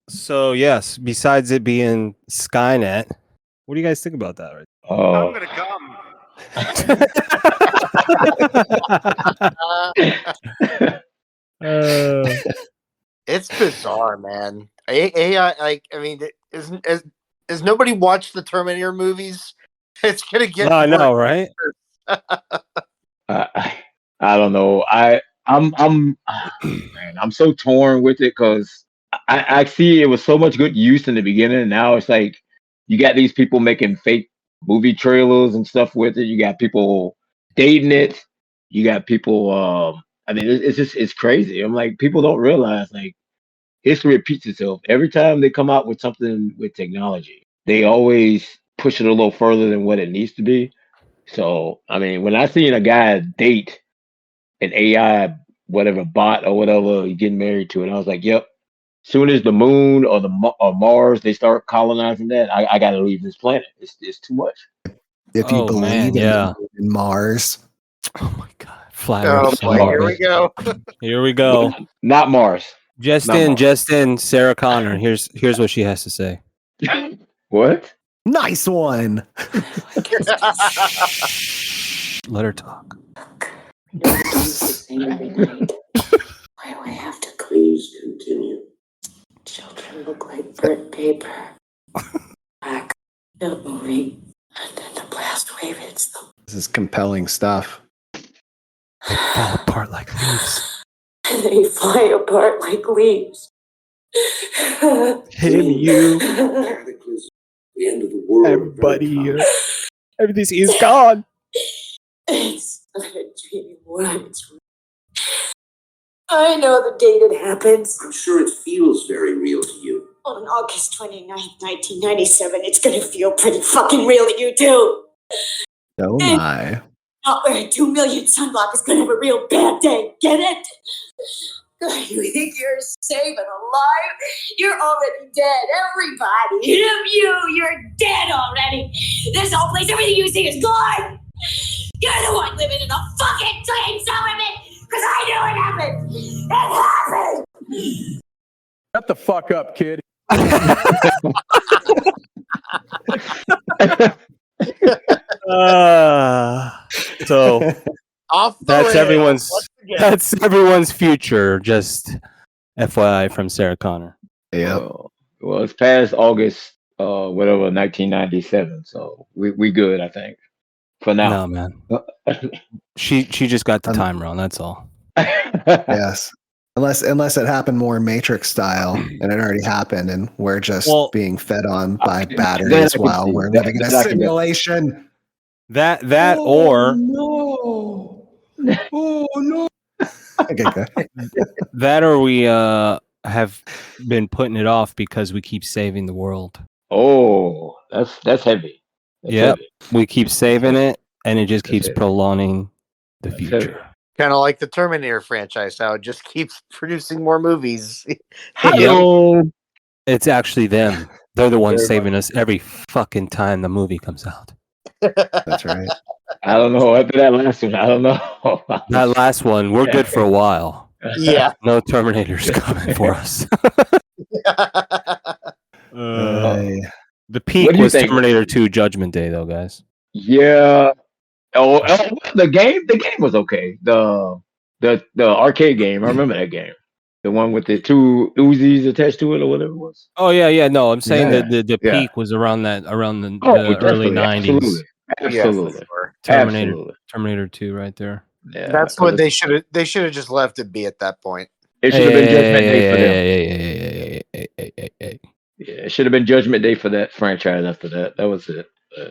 So yes, besides it being Skynet, what do you guys think about that? Right? Oh. gonna come. It's bizarre, man. AI, is nobody watched the Terminator movies? It's gonna get. I know, worse. right? I don't know. I'm man, I'm so torn with it because I see it was so much good use in the beginning, and now it's like you got these people making fake movie trailers and stuff with it. You got people dating it. You got people. I mean, it's crazy. I'm like, people don't realize like history repeats itself every time they come out with something with technology. They always push it a little further than what it needs to be. So, I mean, when I seen a guy date an AI, whatever bot or whatever, getting married to it, I was like, yep. Soon as the moon or or Mars, they start colonizing that, I got to leave this planet. It's too much. If you believe in Mars. Oh my god, flat Oh Earth. boy, here we go. Here we go. Not Mars. Just Not in, Mars. just in. Sarah Connor. Here's what she has to say. What? Nice one. Let her talk. Why do I have to? Please continue. Children look like burnt paper. Black, not moving, and then the blast wave hits them. This is compelling stuff. They fall apart like leaves. They fly apart like leaves. Him, you, The end of the world. everybody here. Everything is gone. It's not a dream anymore. It's real. I know the date it happens. I'm sure it feels very real to you. On August 29th, 1997, it's gonna feel pretty fucking real to you too. Oh my. Not wearing 2 million sunblock is gonna have a real bad day. Get it? You think you're safe and alive? You're already dead. Everybody. You're dead already. This whole place, everything you see is gone. You're the one living in a fucking dream, Solomon. Because I knew it happened. It happened. Shut the fuck up, kid. So Off the that's rails everyone's once again. that's everyone's future. Just FYI from Sarah Connor. Yeah. Well, it's past August, whatever, 1997. So we good, I think, for now. No, man. She just got the time wrong. That's all. Yes. Unless it happened more Matrix style, and it already happened, and we're just being fed on by batteries while we're living in a simulation. That or no. Oh no. Okay, good. That or we have been putting it off because we keep saving the world. Oh, that's heavy. Yep. We keep saving it, and it just keeps prolonging the future. Kind of like the Terminator franchise, how it just keeps producing more movies. Yep. It's actually them. They're the ones Very saving us every fucking time the movie comes out. That's right. I don't know. After that last one, I don't know. That last one, we're good for a while. Yeah. No Terminators coming for us. The peak What do you was think? Terminator 2 Judgment Day, though, guys. Yeah. Oh, the game was okay. The arcade game. I remember that game. The one with the two Uzis attached to it, or whatever it was. Oh yeah. No, I'm saying Yeah, that the yeah. peak was around the Definitely, early 90s. Absolutely. Terminator, Absolutely. Terminator 2, right there. Yeah, That's what they should have just left it be at that point. It should have been Judgment Day for them. Hey. Yeah, it should have been Judgment Day for that franchise after that. That was it.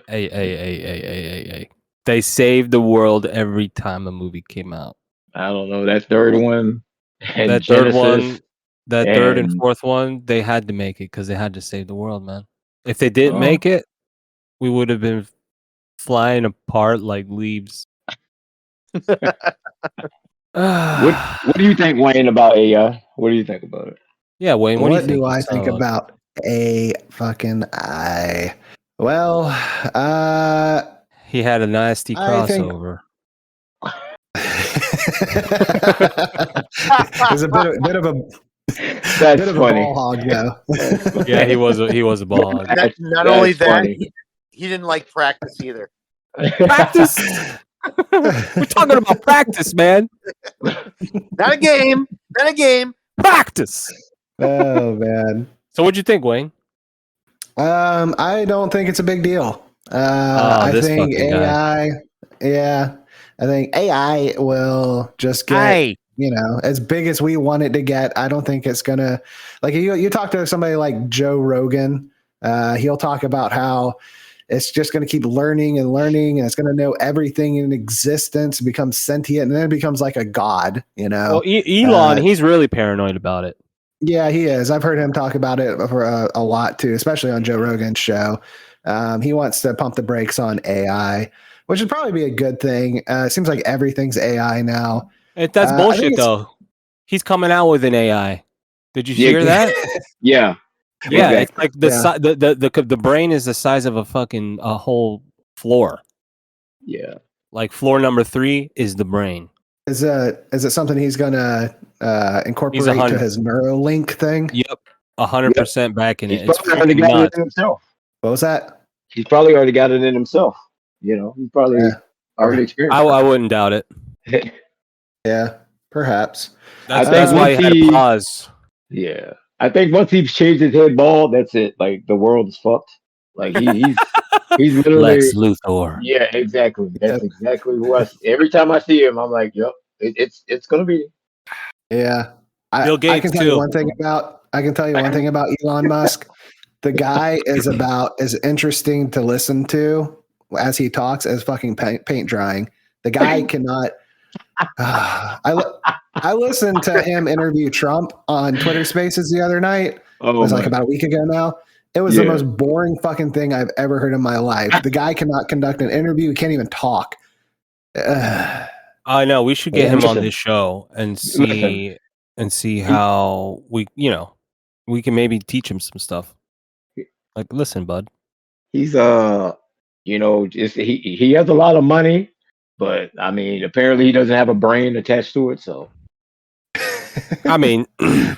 Hey. They saved the world every time a movie came out. I don't know. That third one. And That third Genesis, one, third and fourth one, they had to make it because they had to save the world, man. If they didn't make it, we would have been flying apart like leaves. What do you think, Wayne, about AI? What do you think about it? Yeah, Wayne, What do I think about a fucking I? Well, he had a nasty I think- crossover. There's a bit of a That's bit of funny. a ball hog though. Yeah, he was a ball hog. Not only that, funny. he didn't like practice either. Practice. We're talking about practice, man. Not a game. Not a game. Practice. Oh man. So what'd you think, Wayne? I don't think it's a big deal. I this think fucking guy. AI. Yeah, I think AI will just get as big as we want it to get. I don't think it's gonna you talk to somebody like Joe Rogan. He'll talk about how it's just going to keep learning, and it's going to know everything in existence, become sentient, and then it becomes like a god. Well, Elon, he's really paranoid about it. Yeah, he is. I've heard him talk about it for a lot too, especially on Joe Rogan's show. He wants to pump the brakes on AI, which would probably be a good thing. It seems like everything's AI now. That's bullshit, though. He's coming out with an AI. Did you hear that? Yeah. Yeah, Exactly. it's like the brain is the size of a fucking whole floor. Yeah. Like floor number 3 is the brain. Is it something he's gonna incorporate to his Neuralink thing? Yep, 100% back in it. He's It's probably already fucking got nuts. it in himself. What was that? He's probably already got it in himself. He's probably already experienced I wouldn't doubt it. it. Yeah, perhaps. That's why he had to pause. Yeah. I think once he shaved his head bald, that's it. Like the world is fucked. Like he's literally Lex Luthor. Yeah, exactly. That's exactly who every time I see him, I'm like, yep, it's gonna be. Yeah. Bill Gates I can tell you one thing about Elon Musk. The guy is about as interesting to listen to as he talks as fucking paint drying. The guy cannot. I listened to him interview Trump on Twitter Spaces the other night. It was like about a week ago now. It was the most boring fucking thing I've ever heard in my life. The guy cannot conduct an interview. He can't even talk. I know. We should get him on this show and see how we can maybe teach him some stuff. Like, listen, bud. He's he has a lot of money, but I mean, apparently he doesn't have a brain attached to it. So, I mean, I'm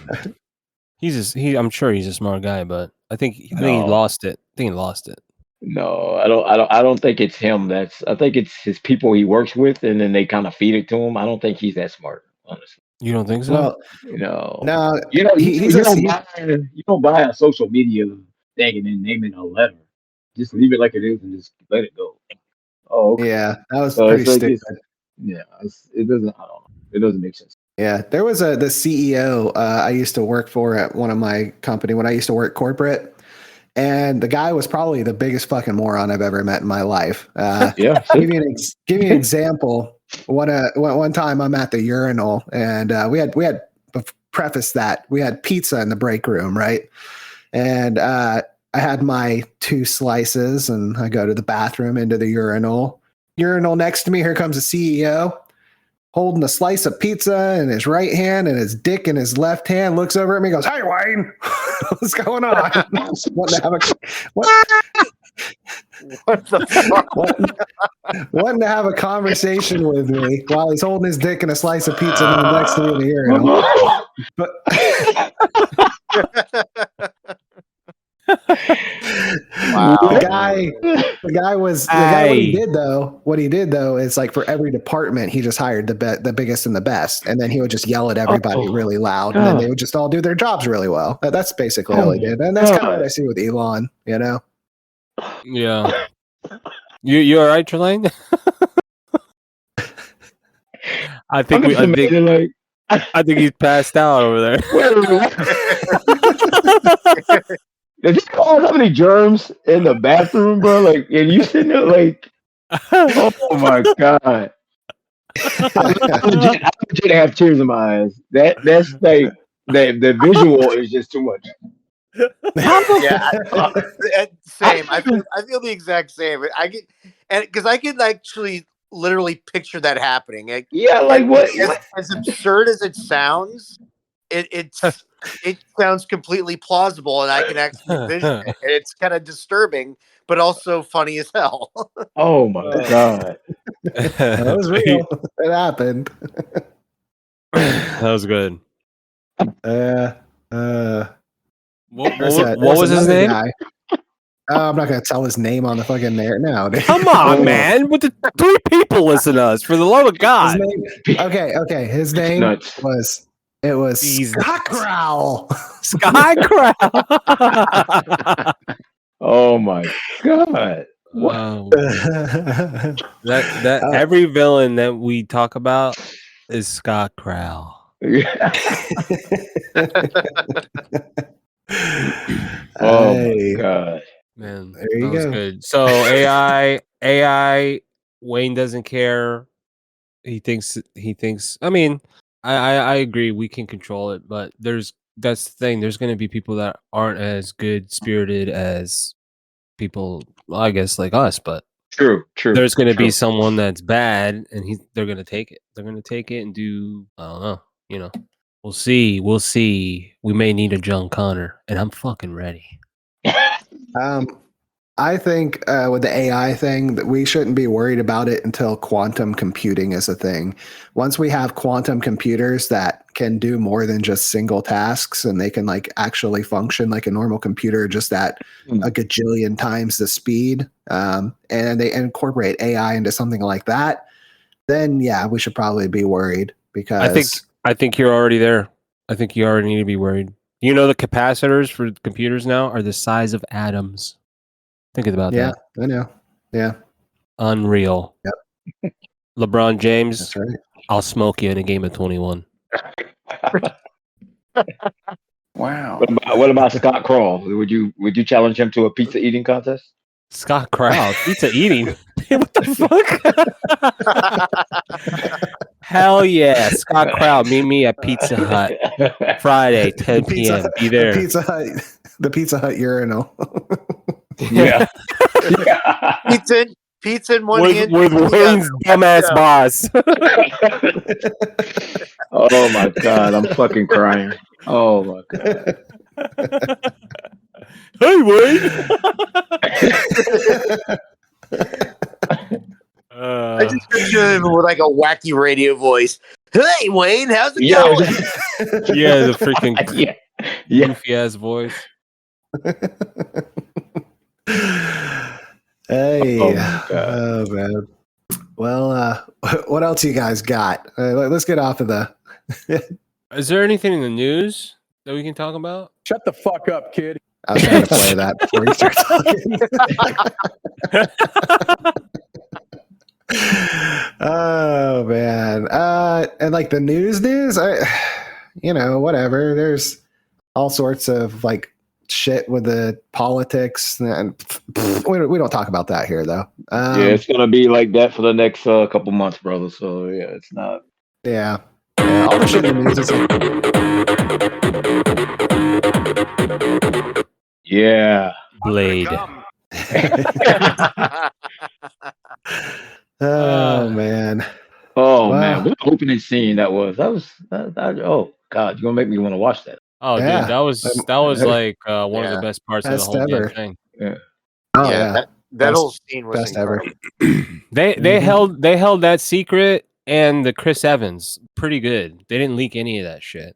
sure he's a smart guy, but I think he lost it. I think he lost it. No, I don't think it's him. I think it's his people he works with, and then they kind of feed it to him. I don't think he's that smart, honestly. You don't think so? Well, no, he's you a don't buy a social media thing and then name it a letter. Just leave it like it is and just let it go. Oh, okay. Yeah, that was So pretty it's like stupid. it doesn't. I don't know. It doesn't make sense. Yeah, there was the CEO I used to work for at one of my company when I used to work corporate, and the guy was probably the biggest fucking moron I've ever met in my life. Yeah. Give me an example. One time I'm at the urinal, and we had preface that we had pizza in the break room, right? And I had my 2 slices, and I go to the bathroom into the urinal. Urinal next to me, here comes the CEO. Holding a slice of pizza in his right hand and his dick in his left hand, looks over at me and goes, "Hey, Wayne, what's going on?" Wanting to have a conversation with me while he's holding his dick and a slice of pizza next to me in the urinal. But Wow. the guy what he did though is like for every department he just hired the biggest and the best, and then he would just yell at everybody really loud, and then they would just all do their jobs really well. That's basically all he did, and that's kind of what I see with Elon, you know. Yeah. You all right, Trelain? I think he's passed out over there. Did you call how many germs in the bathroom, bro? Like, and you sitting there like, oh my god! I legit have tears in my eyes. That's like the visual is just too much. Yeah, same. I feel the exact same. I get, and because I can actually literally picture that happening. What? As absurd as it sounds, it sounds completely plausible, and I can actually envision it. And it's kind of disturbing, but also funny as hell. Oh my god! That was real. It happened. That was good. What was his name? Guy. I'm not going to tell his name on the fucking there now. Come on, man! With the 3 people listen to us, for the love of God. Okay. His name was Scott Growl. Scott Growl. Oh my god! Wow. that every villain that we talk about is Scott Growl. Oh my god, man, there you that was go. good. So AI, Wayne doesn't care. He thinks. I mean, I agree. We can control it, but that's the thing. There's going to be people that aren't as good spirited as people, I guess, like us. But true. There's going to be someone that's bad, and they're going to take it. They're going to take it and do. I don't know. You know, we'll see. We may need a John Connor, and I'm fucking ready. I think with the AI thing that we shouldn't be worried about it until quantum computing is a thing. Once we have quantum computers that can do more than just single tasks, and they can like actually function like a normal computer, just at a gajillion times the speed, and they incorporate AI into something like that, then yeah, we should probably be worried, because I think you're already there. I think you already need to be worried. You know, the capacitors for computers now are the size of atoms. Think about that. Yeah, I know. Yeah. Unreal. Yep. LeBron James. That's right. I'll smoke you in a game of 21. Wow. What about Scott Crawl? Would you challenge him to a pizza eating contest? Scott Crawl, pizza eating. What the fuck? Hell yeah, Scott Crawl. Meet me at Pizza Hut Friday, 10 p.m. Be there. The Pizza Hut urinal. Yeah. Pizza in one hand. With Wayne's dumbass boss. Oh my god, I'm fucking crying. Oh my god. Hey, Wayne. I just picture him with like a wacky radio voice. Hey, Wayne, how's it going? Yeah, the freaking goofy ass voice. Hey, oh man. Well, what else you guys got? Let's get off of the Is there anything in the news that we can talk about? Shut the fuck up, kid. I was trying to play that before you start talking. Oh man. And like the news, whatever. There's all sorts of like shit with the politics, and we don't talk about that here though. Yeah, it's gonna be like that for the next couple months, brother. So yeah, it's not. Yeah, all the shit in the news is like, yeah, Blade. Oh man. Oh Wow. man, what opening scene that was. Oh god, you're gonna make me want to watch that. Oh, Yeah. dude, that was like one of the best parts of the Best whole damn ever. thing. Yeah. Oh yeah. That whole scene was best ever. incredible. They held that secret and the Chris Evans pretty good. They didn't leak any of that shit.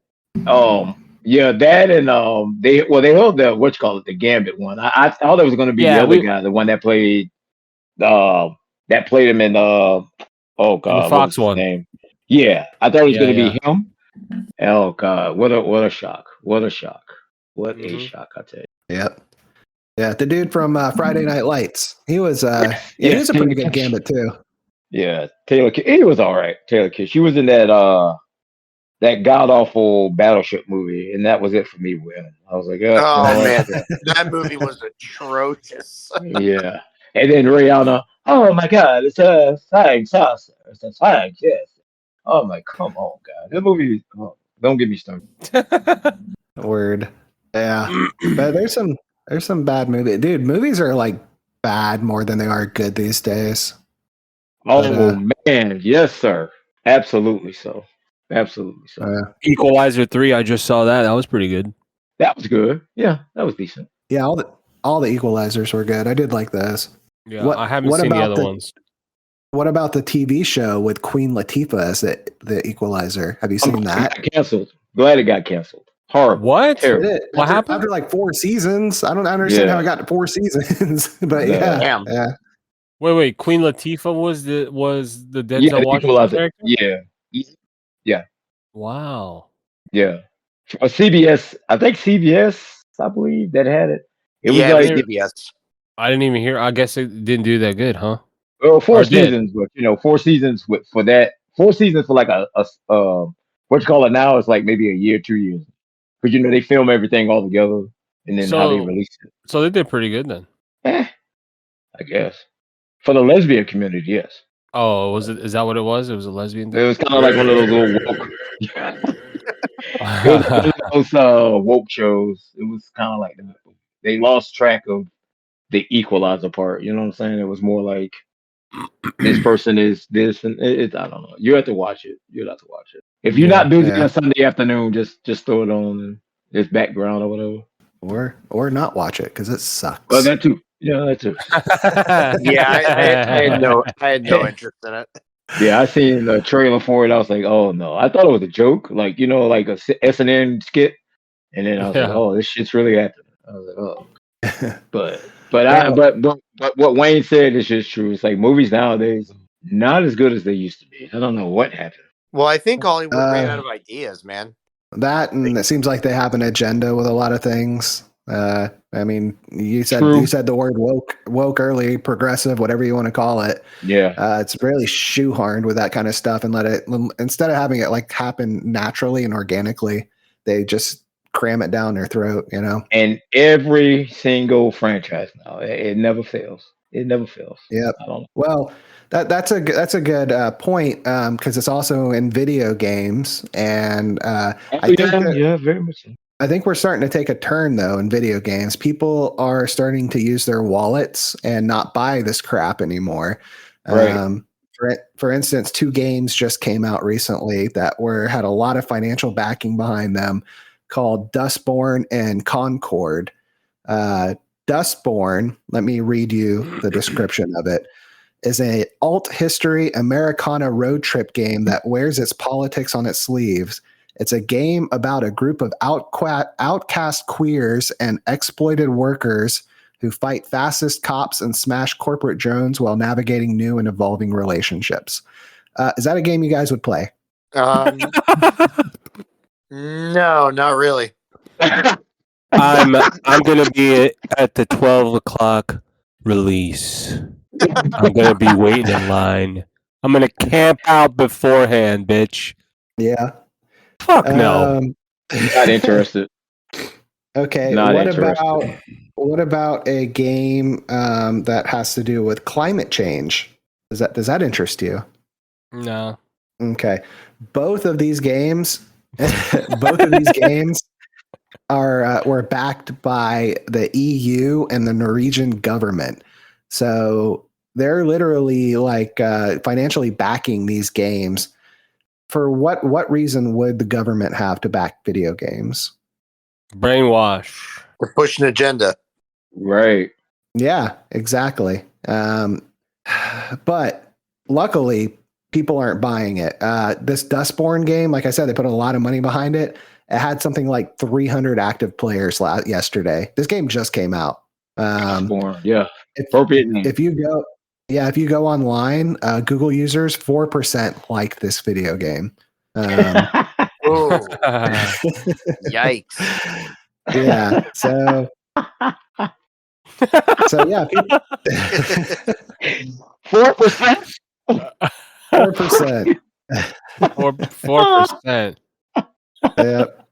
Yeah, that and they held the Gambit one. I thought it was gonna be the other guy, the one that played him in oh god, the Fox one. Name? Yeah, I thought it was gonna Yeah. be him. Oh god, what a shock! What a shock! What a shock! I tell you. Yep. Yeah, the dude from Friday Night Lights. He was he was a pretty good Gambit too. Yeah, Taylor Kidd. He was all right. Taylor Kidd. She was in that god awful Battleship movie, and that was it for me with him. I was like, oh man, that movie was atrocious. Yeah, and then Rihanna. Oh my god, it's a flying saucer. It's a flying yes. Oh my, come on, God. That movie. Oh, don't get me started. Word. Yeah, but there's some bad movies, dude. Movies are like bad more than they are good these days. Oh man, yes, sir. Absolutely so. Absolutely so. Equalizer 3, I just saw that. That was pretty good. That was good. Yeah, that was decent. Yeah, all the Equalizers were good. I did like those. Yeah, I haven't seen the other ones. What about the TV show with Queen Latifah as the Equalizer? Have you seen that? It got canceled. Glad it got canceled. Horrible. What? Terrible. What happened? After like 4 seasons. I don't understand how it got to 4 seasons. But yeah. Wait. Queen Latifah was the Denzel Washington character? Yeah. Wow. Yeah. CBS, I think CBS, I believe, that had it. It was like CBS. I didn't even hear. I guess it didn't do that good, huh? Well, 4 seasons, but 4 seasons for that. 4 seasons for like a what you call it now is like maybe a year, 2 years. Because they film everything all together and then how they release it. So they did pretty good then. I guess. For the lesbian community, yes. Oh, is that what it was? It was a lesbian thing? It was kind of like one of those little woke. It was one of those woke shows. It was kind of like that. They lost track of the equalizer part. You know what I'm saying? It was more like this person is this, and I don't know. You have to watch it. You have to watch it. If you're not busy on a Sunday afternoon, just throw it on and it's background or whatever. Or not watch it because it sucks. Well, that too. Yeah, that too. I had no interest in it. Yeah, I seen the trailer for it. I was like, oh no. I thought it was a joke, like like a SNL skit, and then I was like, oh, this shit's really happening. I was like, oh. But what Wayne said is just true. It's like movies nowadays not as good as they used to be. I don't know what happened. Well, I think Hollywood ran out of ideas, man. That, and it seems like they have an agenda with a lot of things. I mean, you said the word woke early, progressive, whatever you want to call it. Yeah. It's really shoehorned with that kind of stuff, and instead of having it like happen naturally and organically, they just cram it down their throat, And every single franchise now, it never fails. It never fails. Yep. I don't know. Well, that's a good point, because it's also in video games, and I think very much so. I think we're starting to take a turn though in video games. People are starting to use their wallets and not buy this crap anymore. Right. For instance, 2 games just came out recently that had a lot of financial backing behind them, called Dustborn and Concord. Dustborn, let me read you the description of it, is an alt history Americana road trip game that wears its politics on its sleeves. It's a game about a group of outcast queers and exploited workers who fight fascist cops and smash corporate drones while navigating new and evolving relationships. Is that a game you guys would play? No, not really. I'm gonna be at the 12 o'clock release. I'm gonna be waiting in line. I'm gonna camp out beforehand, bitch. Yeah. Fuck no. Not interested. Okay. Not interested. What about a game that has to do with climate change? Does that interest you? No. Okay. Both of these games are were backed by the EU and the Norwegian government. So they're literally like financially backing these games. For what reason would the government have to back video games? Brainwash. To push an agenda. Right. Yeah, exactly. But luckily, people aren't buying it. This Dustborn game, like I said, they put a lot of money behind it. It had something like 300 active players yesterday. This game just came out. Dustborn, yeah. Appropriate name. If you go online, Google users 4% like this video game. Oh, yikes! Yeah. So yeah, 4%. 4%. 4%. Yep.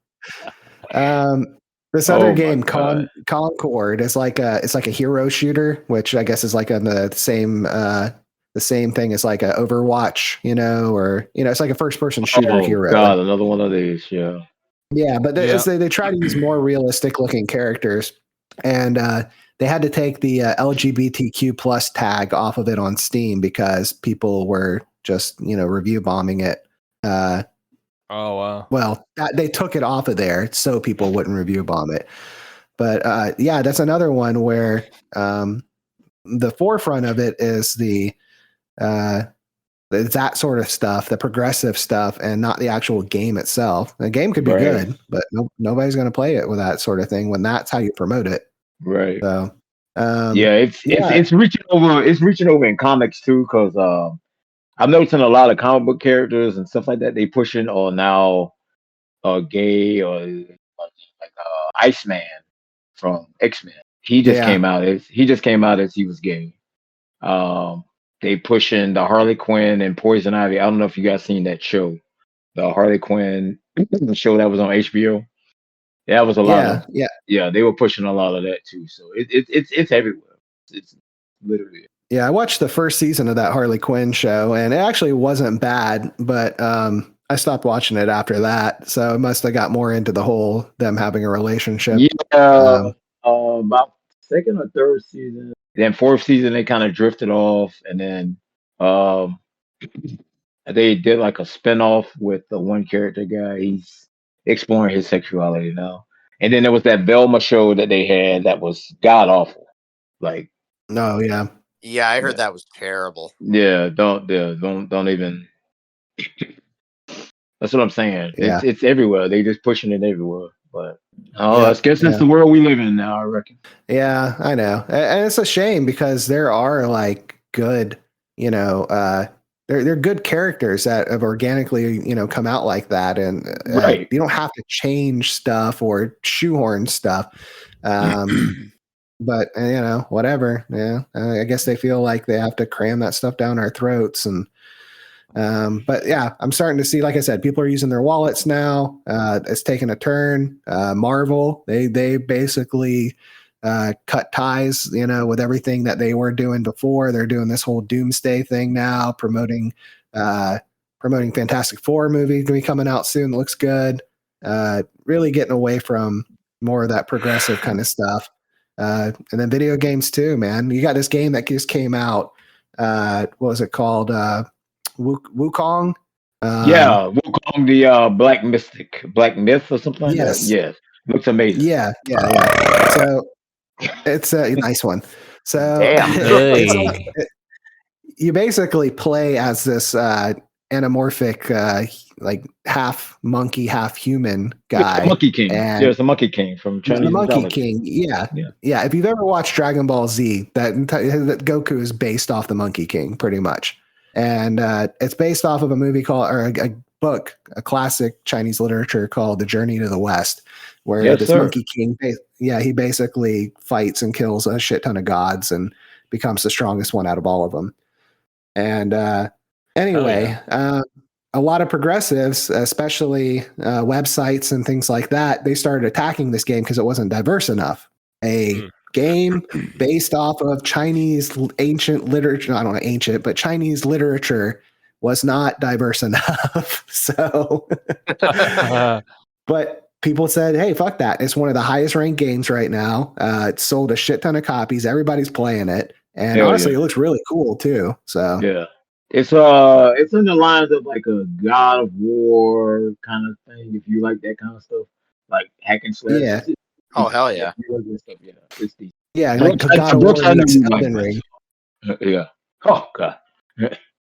This other Oh my game, God. Concord, is like a hero shooter, which I guess is like on the same thing as like a Overwatch, or it's like a first person shooter hero. God, another one of these, yeah. Yeah, but they try to use more realistic looking characters, and they had to take the LGBTQ plus tag off of it on Steam because people were just review bombing it. Oh wow. Well, they took it off of there so people wouldn't review bomb it. But yeah, that's another one where the forefront of it is that sort of stuff, the progressive stuff, and not the actual game itself. The game could be good, but nobody's going to play it with that sort of thing when that's how you promote it. Right. So it's reaching over. It's reaching over in comics too, because I'm noticing a lot of comic book characters and stuff like that. They pushing or now gay or like Iceman from X-Men. He just came out as he was gay. They pushing the Harley Quinn and Poison Ivy. I don't know if you guys seen that show, the Harley Quinn show that was on HBO. That was a lot of they were pushing a lot of that too. So it's everywhere. It's literally. Yeah, I watched the first season of that Harley Quinn show, and it actually wasn't bad, but I stopped watching it after that. So it must have got more into the whole them having a relationship. Yeah, about second or third season. Then fourth season they kind of drifted off, and then they did like a spinoff with the one character guy. He's exploring his sexuality now. And then there was that Velma show that they had that was god awful. Like, no, yeah. Yeah, I heard that was terrible. Yeah, don't even. That's what I'm saying. Yeah. It's everywhere. They just pushing it everywhere. But I guess that's the world we live in now, I reckon. Yeah, I know. And it's a shame because there are like good, they're good characters that have organically, come out like that. And you don't have to change stuff or shoehorn stuff. But whatever. Yeah, I guess they feel like they have to cram that stuff down our throats. And but yeah, I'm starting to see, like I said, people are using their wallets now. It's taken a turn. Marvel, they basically cut ties, with everything that they were doing before. They're doing this whole doomsday thing now, promoting Fantastic Four movie to be coming out soon. Looks good. Really getting away from more of that progressive kind of stuff. And then video games too, man. You got this game that just came out. What was it called? Wukong? Wukong, the Black Myth or something like that. Yes. Looks amazing. Yeah. So it's a nice one. So you basically play as this anamorphic, like half monkey, half human guy. Monkey King. There's a Monkey King from Chinese. The Monkey King. Yeah. If you've ever watched Dragon Ball Z, that Goku is based off the Monkey King, pretty much. And it's based off of a movie called, or a book, a classic Chinese literature called The Journey to the West, where Yes, this sir. Monkey King, he basically fights and kills a shit ton of gods and becomes the strongest one out of all of them. And anyway, a lot of progressives, especially websites and things like that, they started attacking this game because it wasn't diverse enough. Game based off of Chinese ancient literature, I don't know ancient, but Chinese literature was not diverse enough. So, but people said, hey, fuck that. It's one of the highest ranked games right now. It sold a shit ton of copies. Everybody's playing it. And Hell honestly, yeah. it looks really cool too. So, Yeah. It's in the lines of like a God of War kind of thing, if you like that kind of stuff. Like hack and slash. yeah. Oh, hell yeah. Yeah, it's decent. Yeah, like God of Brooks, War I never meets really liked Elden that Ring. stuff. Yeah. Oh god.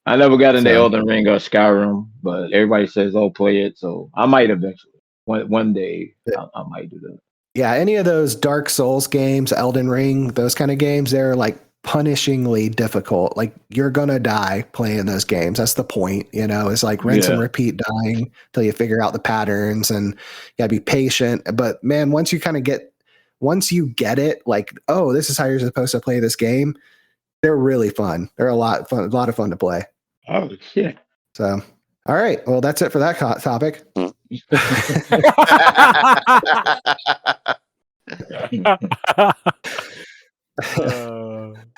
I never got into So- Elden Ring or Skyrim, but everybody says, "Oh, play it." So I might eventually. One day, I might do that. Yeah, any of those Dark Souls games, Elden Ring, those kind of games, they're like punishingly difficult. Like you're gonna die playing those games. That's the point, it's like rinse and Yeah. repeat dying till you figure out the patterns, and you gotta be patient. But man, once you get it, like, oh, this is how you're supposed to play this game, they're really fun. They're a lot of fun to play. Oh shit. So, all right. Well, that's it for that topic.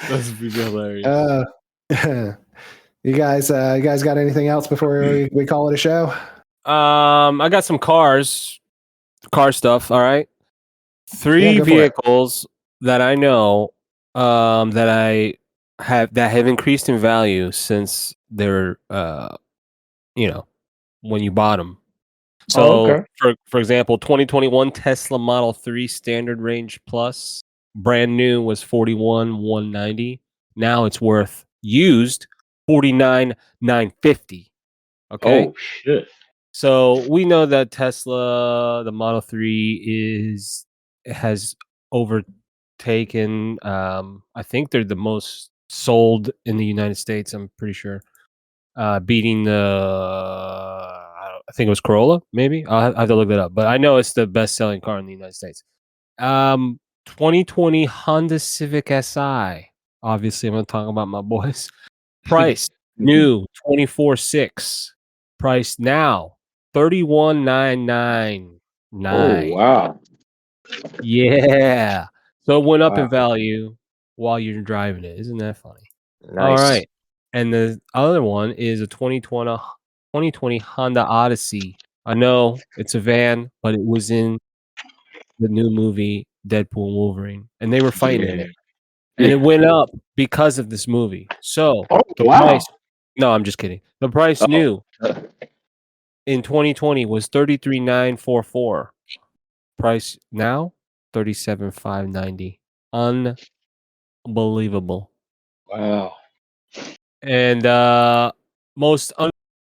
That's pretty hilarious. You guys got anything else before we call it a show? I got some car stuff. All right, 3 go for it. vehicles that I know that have increased in value since they're when you bought them. So okay. for example, 2021 Tesla Model 3 Standard Range Plus, brand new, was $41,190. Now it's worth used $49,950. Okay. Oh shit. So we know that Tesla, the Model 3 has overtaken. I think they're the most sold in the United States. I'm pretty sure, beating the I think it was Corolla. Maybe I'll have to look that up, but I know it's the best-selling car in the United States. 2020 Honda Civic Si. Obviously, I'm going to talk about my boys. Price new 24.6. Price now 31,999. Oh wow. Yeah. So it went up in Wow. value while you're driving it. Isn't that funny? Nice. All right. And the other one is a 2020 Honda Odyssey. I know it's a van, but it was in the new movie Deadpool and Wolverine, and they were fighting in it. And it went up because of this movie. So the price. No, I'm just kidding. The price new in 2020 was 33,944. Price now 37,590. Unbelievable. Wow. And most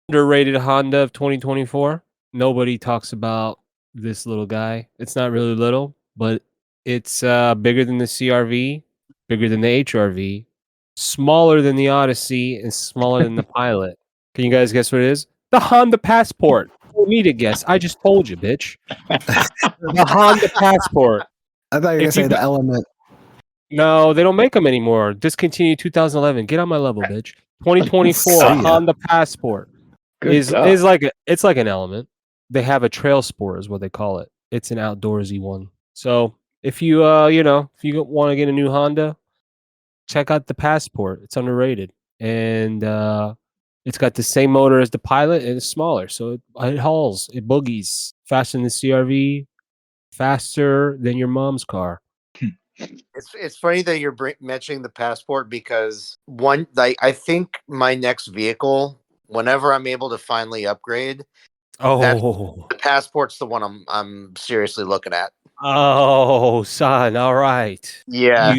underrated Honda of 2024. Nobody talks about this little guy. It's not really little, but it's bigger than the CRV, bigger than the HRV, smaller than the Odyssey, and smaller than the Pilot. Can you guys guess what it is? The Honda Passport. You need to guess. I just told you, bitch. The Honda Passport. I thought you were gonna say the Element. No, they don't make them anymore. Discontinued 2011. Get on my level, bitch. 2024 See ya. Honda Passport is like it's like an Element. They have a Trail Sport is what they call it. It's an outdoorsy one. So if you if you want to get a new Honda, check out the Passport. It's underrated, and it's got the same motor as the Pilot, and it's smaller, so it hauls, it boogies faster than the CRV, faster than your mom's car. It's funny that you're mentioning the Passport because I think my next vehicle, whenever I'm able to finally upgrade, the Passport's the one I'm seriously looking at. Oh, son, all right. Yeah,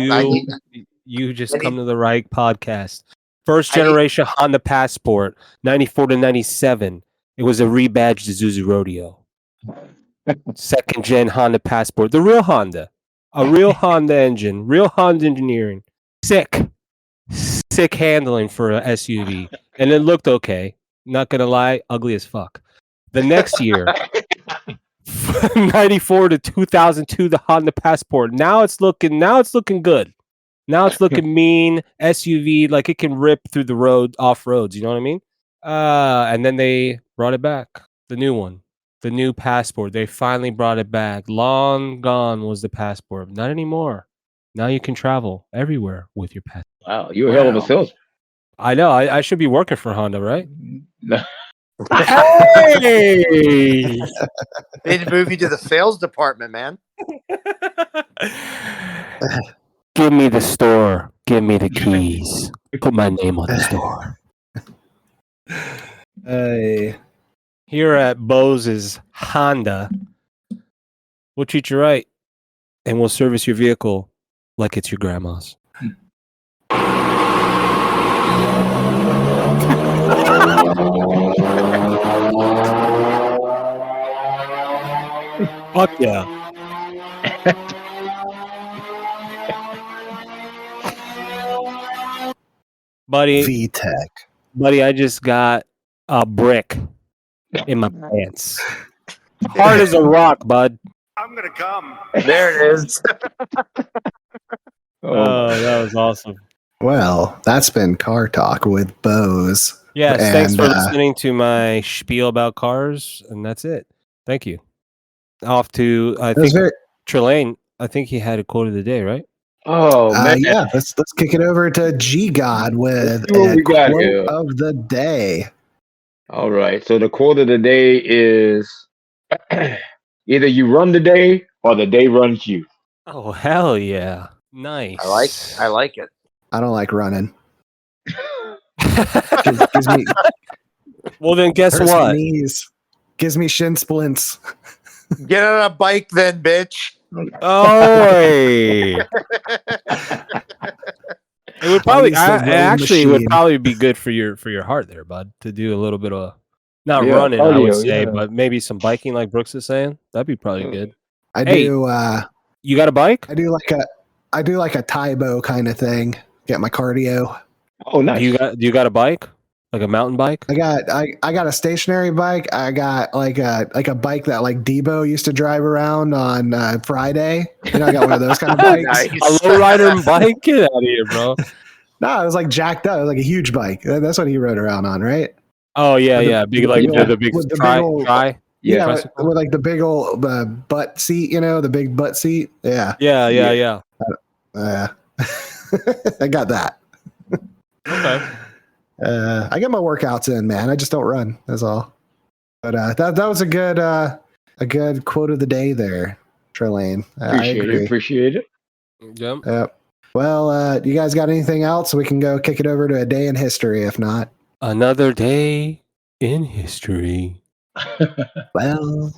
you just come to the right podcast. First generation Honda Passport, 94 to 97. It was a rebadged Isuzu Rodeo. Second gen Honda Passport, the real Honda. A real Honda engine, real Honda engineering. Sick handling for a SUV. And it looked okay. Not gonna lie, ugly as fuck. The next year, 94 to 2002, the Honda Passport. Now it's looking good. Now it's looking mean, SUV, like it can rip through the road, off roads. You know what I mean? And then they brought it back. The new one, the new Passport. They finally brought it back. Long gone was the Passport. Not anymore. Now you can travel everywhere with your Passport. Wow, you're a hell of a salesman. I know. I should be working for Honda, right? Hey! They need to move you to the sales department, man. Give me the store. Give me the keys. Put my name on the store. Hey. Here at Boaz's Honda, we'll treat you right, and we'll service your vehicle like it's your grandma's. Fuck yeah. Buddy, VTech. Buddy, I just got a brick in my pants. Hard as a rock, bud. I'm gonna come. There it is. Oh, that was awesome. Well, that's been Car Talk with Boaz. Yes, thanks for listening to my spiel about cars, and that's it. Thank you. Off to, I think, Trelain. I think he had a quote of the day, right? Oh, man. Yeah, let's kick it over to G God with a quote of the day. All right. So the quote of the day is either you run the day or the day runs you. Oh, hell yeah. Nice. I like it. I don't like running. Well, then guess what? Knees. Gives me shin splints. Get on a bike then, bitch. Oh, it would probably it would probably be good for your heart there, bud, to do a little bit of running, cardio, I would say, but maybe some biking like Brooks is saying. That'd be probably good. You got a bike? I do like a Tybo kind of thing. Get my cardio. Oh, nice. Do you got a bike? Like a mountain bike? I got a stationary bike. I got like a bike that like Debo used to drive around on Friday. I got one of those kind of bikes. Nice. A lowrider bike? Get out of here, bro. No, it was like jacked up. It was like a huge bike. That's what he rode around on, right? Oh yeah, big like the big tri. Yeah, with like the big old butt seat, the big butt seat. Yeah. Yeah. I got that. Okay. I get my workouts in, man. I just don't run. That's all. But that was a good quote of the day there, Trelain. Appreciate it. Yep. Well, you guys got anything else? We can go kick it over to a day in history. If not, another day in history. Well,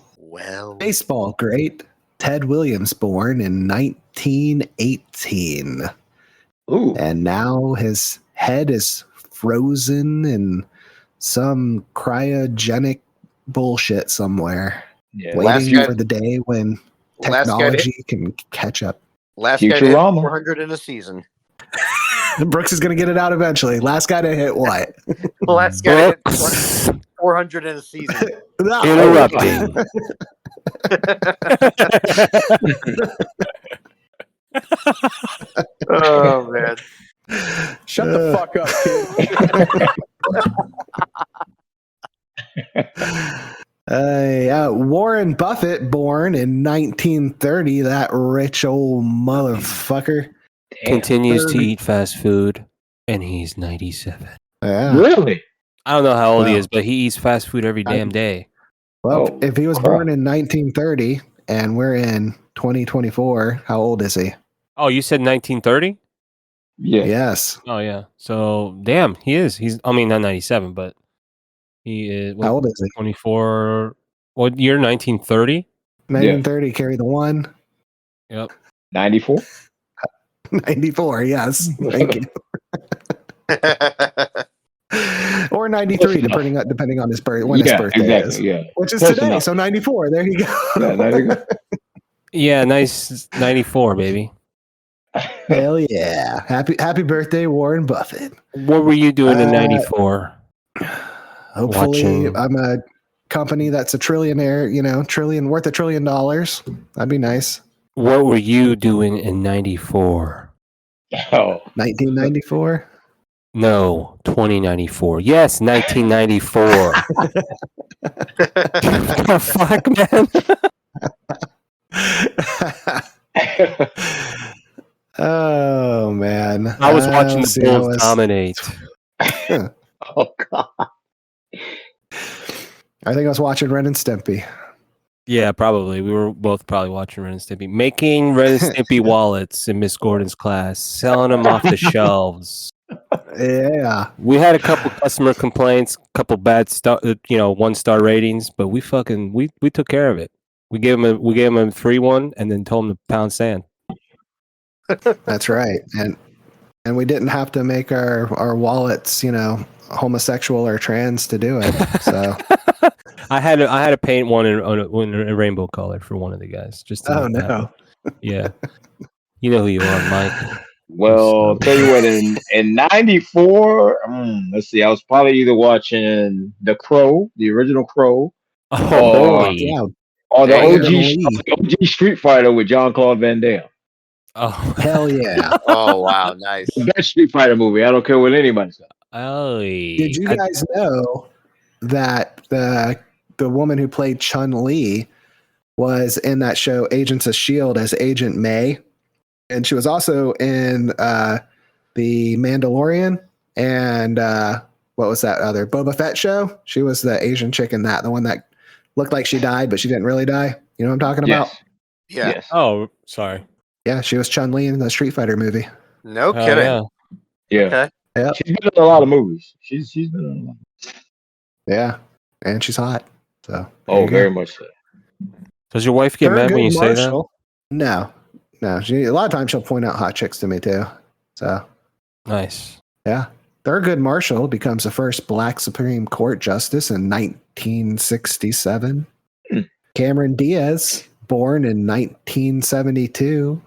baseball great Ted Williams born in 1918. Ooh. And now his head is frozen in some cryogenic bullshit somewhere, waiting for the day when technology can catch up. Last guy to hit 400 in a season. Brooks is going to get it out eventually. Last guy to hit what? Last guy to hit 400 in a season. Interrupting. Oh, man. Shut the fuck up, kid. Warren Buffett, born in 1930, that rich old motherfucker. Continues to eat fast food, and he's 97. Yeah. Really? I don't know how old he is, but he eats fast food every damn day. Well, if he was born in 1930 and we're in 2024, how old is he? Oh, you said 1930? Yeah. Yes. Oh, yeah. So, damn, he is. Not 97, but he is. How old is he? 24. What year? 1930? 1930, carry the one. Yep. 94? 94, yes. Thank you. Or 93, depending on his birthday, when his birthday is. Yeah. Which is today, so 94. There you go. Yeah, there you go. Yeah, nice 94, baby. Hell yeah. Happy birthday, Warren Buffett. What were you doing in 94? Hopefully, Watching. I'm a company that's a trillionaire. Worth $1 trillion. That'd be nice. What were you doing in 94? Oh, 1994. No, 2094. Yes, 1994. The fuck, man. Oh man, I was watching let's the see, I Bulls was- dominate. Oh God. I think I was watching Ren and Stimpy. Yeah, probably. We were both probably watching Ren and Stimpy. Making Ren and Stimpy wallets in Miss Gordon's class, selling them off the shelves. Yeah. We had a couple customer complaints, couple bad star, 1-star ratings, but we took care of it. We gave him a free one and then told him to pound sand. That's right. And we didn't have to make our wallets, homosexual or trans to do it. So I had to paint one in a rainbow color for one of the guys. Just to make that happen. Yeah, you know who you are, Mike. Well, I'll tell you what, in 94, let's see, I was probably either watching The Crow, the original Crow, or the OG Street Fighter with Jean-Claude Van Damme. Oh, hell yeah. Oh, wow. Nice. The best Street Fighter movie. I don't care what anybody says. Oh, Did you guys know that the woman who played Chun-Li was in that show Agents of S.H.I.E.L.D. as Agent May? And she was also in The Mandalorian and what was that other Boba Fett show? She was the Asian chick in that, the one that looked like she died, but she didn't really die. You know what I'm talking about? Yeah. Yes. Oh, sorry. Yeah, she was Chun-Li in the Street Fighter movie. No kidding. Yeah. Okay. Yep. She's been in a lot of movies. She's been in a lot. Yeah, and she's hot. So. Oh, very much so. Does your wife get mad when you say that? No. A lot of times she'll point out hot chicks to me too. So nice. Yeah. Thurgood Marshall becomes the first Black Supreme Court justice in 1967. Cameron Diaz, born in 1972.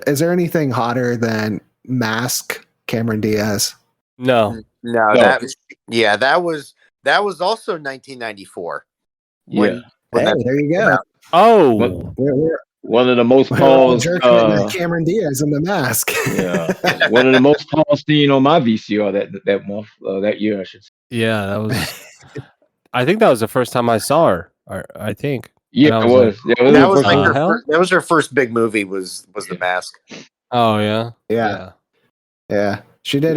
Is there anything hotter than Mask Cameron Diaz? No. No, that was also 1994. Hey, there you go. Oh, we're one of the most we're all paused. jerking into Cameron Diaz in The Mask. Yeah, one of the most paused seen on my VCR that month, that year, I should say. Yeah, that was. I think that was the first time I saw her. I think. Yeah, And it I was. like, Yeah, That was like that was her first big movie. Was The Mask? Oh yeah. Yeah. She did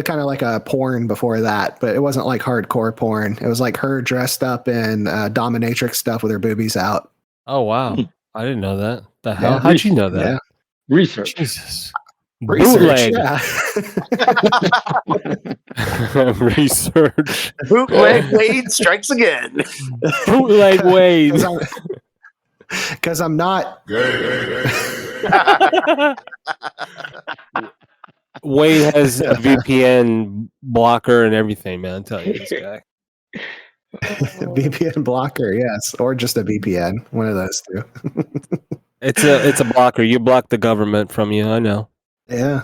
kind of like a porn before that, but it wasn't like hardcore porn. It was like her dressed up in dominatrix stuff with her boobies out. Oh wow. I didn't know that. The hell? Yeah. How'd you know that? Yeah. Research. Jesus. Research, Bootleg. Research. Bootleg Wade strikes again. Bootleg Wade. Because I'm not. Wade has a VPN blocker and everything, man. I'm telling you, this guy. VPN blocker, yes, or just a VPN, one of those two. It's a blocker. You block the government from you. I know. Yeah.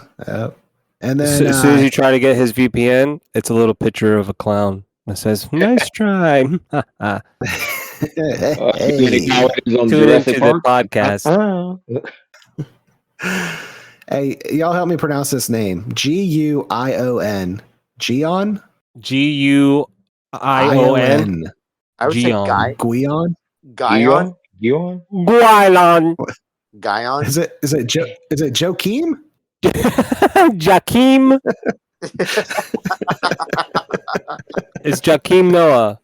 And then As soon as you try to get his VPN, it's a little picture of a clown that says "Nice try." hey. Tune into the podcast. Hey, y'all help me pronounce this name. Guion. Gion? Guion. I would say Guy. Guion? Guion. Guion. Guion. Is it Joaquim? Jakeem. It's Jakeem Noah.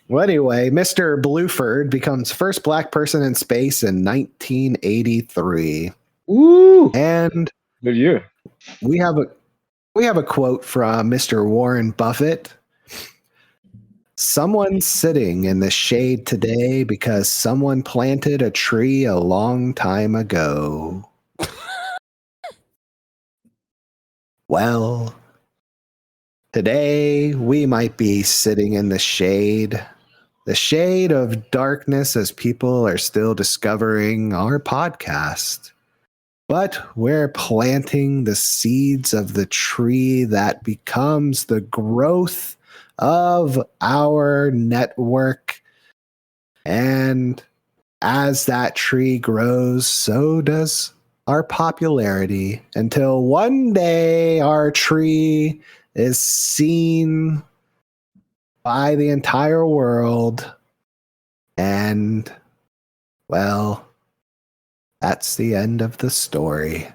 Well, anyway, Mr. Bluford becomes first black person in space in 1983. Ooh, and good year. We have a quote from Mr. Warren Buffett. Someone's sitting in the shade today because someone planted a tree a long time ago. Well, today we might be sitting in the shade of darkness as people are still discovering our podcast. but we're planting the seeds of the tree that becomes the growth of our network. And as that tree grows, so does our popularity, until one day our tree is seen by the entire world. And, well, that's the end of the story.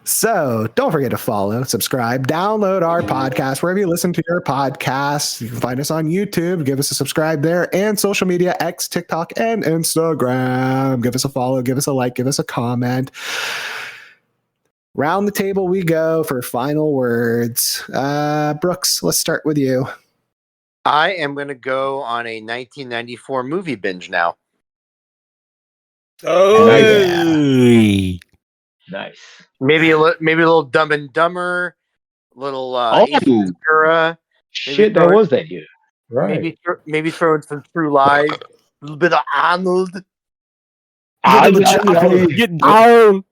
So don't forget to follow, subscribe, download our podcast wherever you listen to your podcasts. You can find us on YouTube. Give us a subscribe there, and social media, X, TikTok, and Instagram. Give us a follow, give us a like, give us a comment. Round the table we go for final words. Brooks, let's start with you. I am going to go on a 1994 movie binge now. Oh, yeah. Nice. Maybe a little Dumb and Dumber, little Ace Ventura. Shit, that was that year. Right. Maybe throw in some True Lies, a little bit of Arnold. Get down.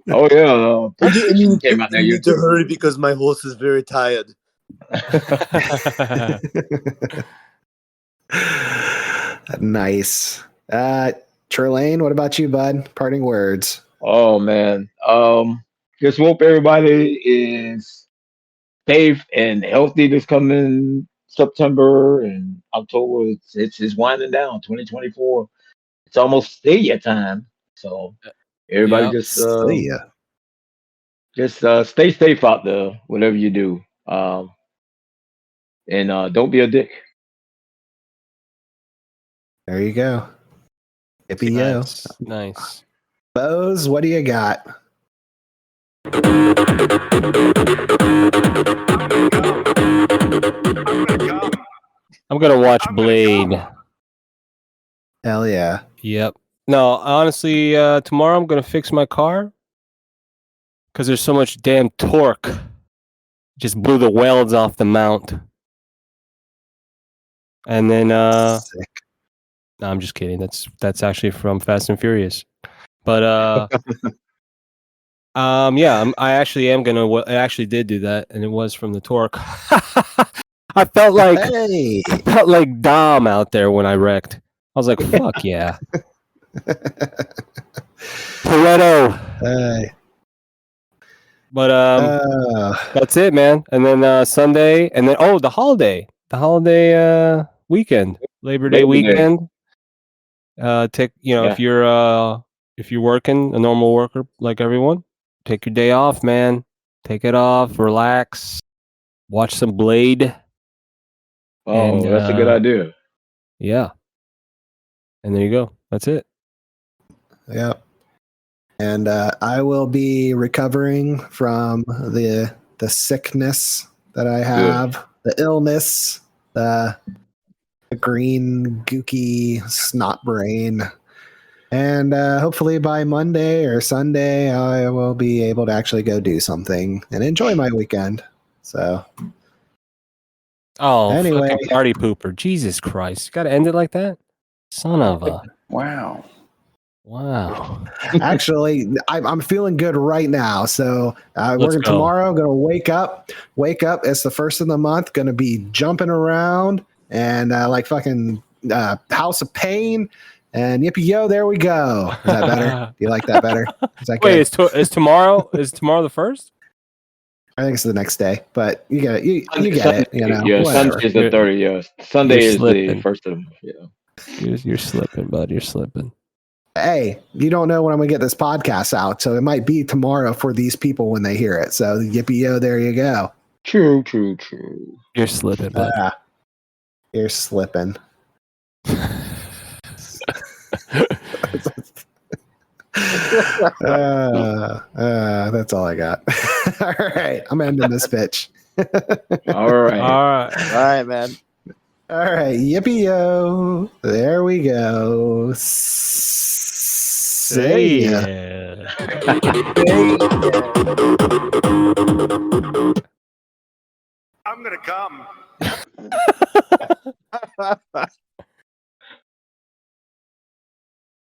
Oh yeah, PlayStation came out that year. Need to hurry because my horse is very tired. Nice. Trelain, what about you, bud? Parting words. Oh man. Just hope everybody is safe and healthy this coming September and October. It's winding down. 2024. It's almost year time. So everybody just stay safe out there, whatever you do. And don't be a dick. There you go. Yippee-yo. Nice. Boaz, what do you got? I'm gonna watch Blade. Hell yeah. Yep. No, honestly, tomorrow I'm gonna fix my car because there's so much damn torque. Just blew the welds off the mount. And then Sick. no, I'm just kidding. That's actually from Fast and Furious. But yeah, I actually am gonna. I actually did do that, and it was from the torque. I felt like Dom out there when I wrecked. I was like, "Fuck yeah, Toretto." But that's it, man. And then Sunday, and then the holiday weekend, Labor Day weekend. Take if you're working, a normal worker like everyone, take your day off, man. Take it off, relax, watch some Blade. Oh, that's a good idea. Yeah. And there you go. That's it. Yep. And I will be recovering from the sickness that I have, the illness, the green gooky snot brain. And hopefully by Monday or Sunday, I will be able to actually go do something and enjoy my weekend. So, anyway, fucking party pooper! Jesus Christ, got to end it like that, son of a. Wow. Actually, I'm feeling good right now. So working tomorrow. Going to wake up. It's the first of the month. Going to be jumping around and like fucking House of Pain. And yippee-yo, there we go. Is that better? Do you like that better? Is that Wait, is tomorrow the first? I think it's the next day, but you get it. You get it. You know, yeah, Sunday is the 30th. Yeah, Sunday is slipping. the first of them. Yeah, you're slipping, bud. You're slipping. Hey, you don't know when I'm gonna get this podcast out, so it might be tomorrow for these people when they hear it. So yippee-yo, there you go. True. You're slipping, bud. You're slipping. That's all I got. All right, I'm ending this pitch. All right, man. All right, yippee-yo. There we go. See ya. I'm gonna come.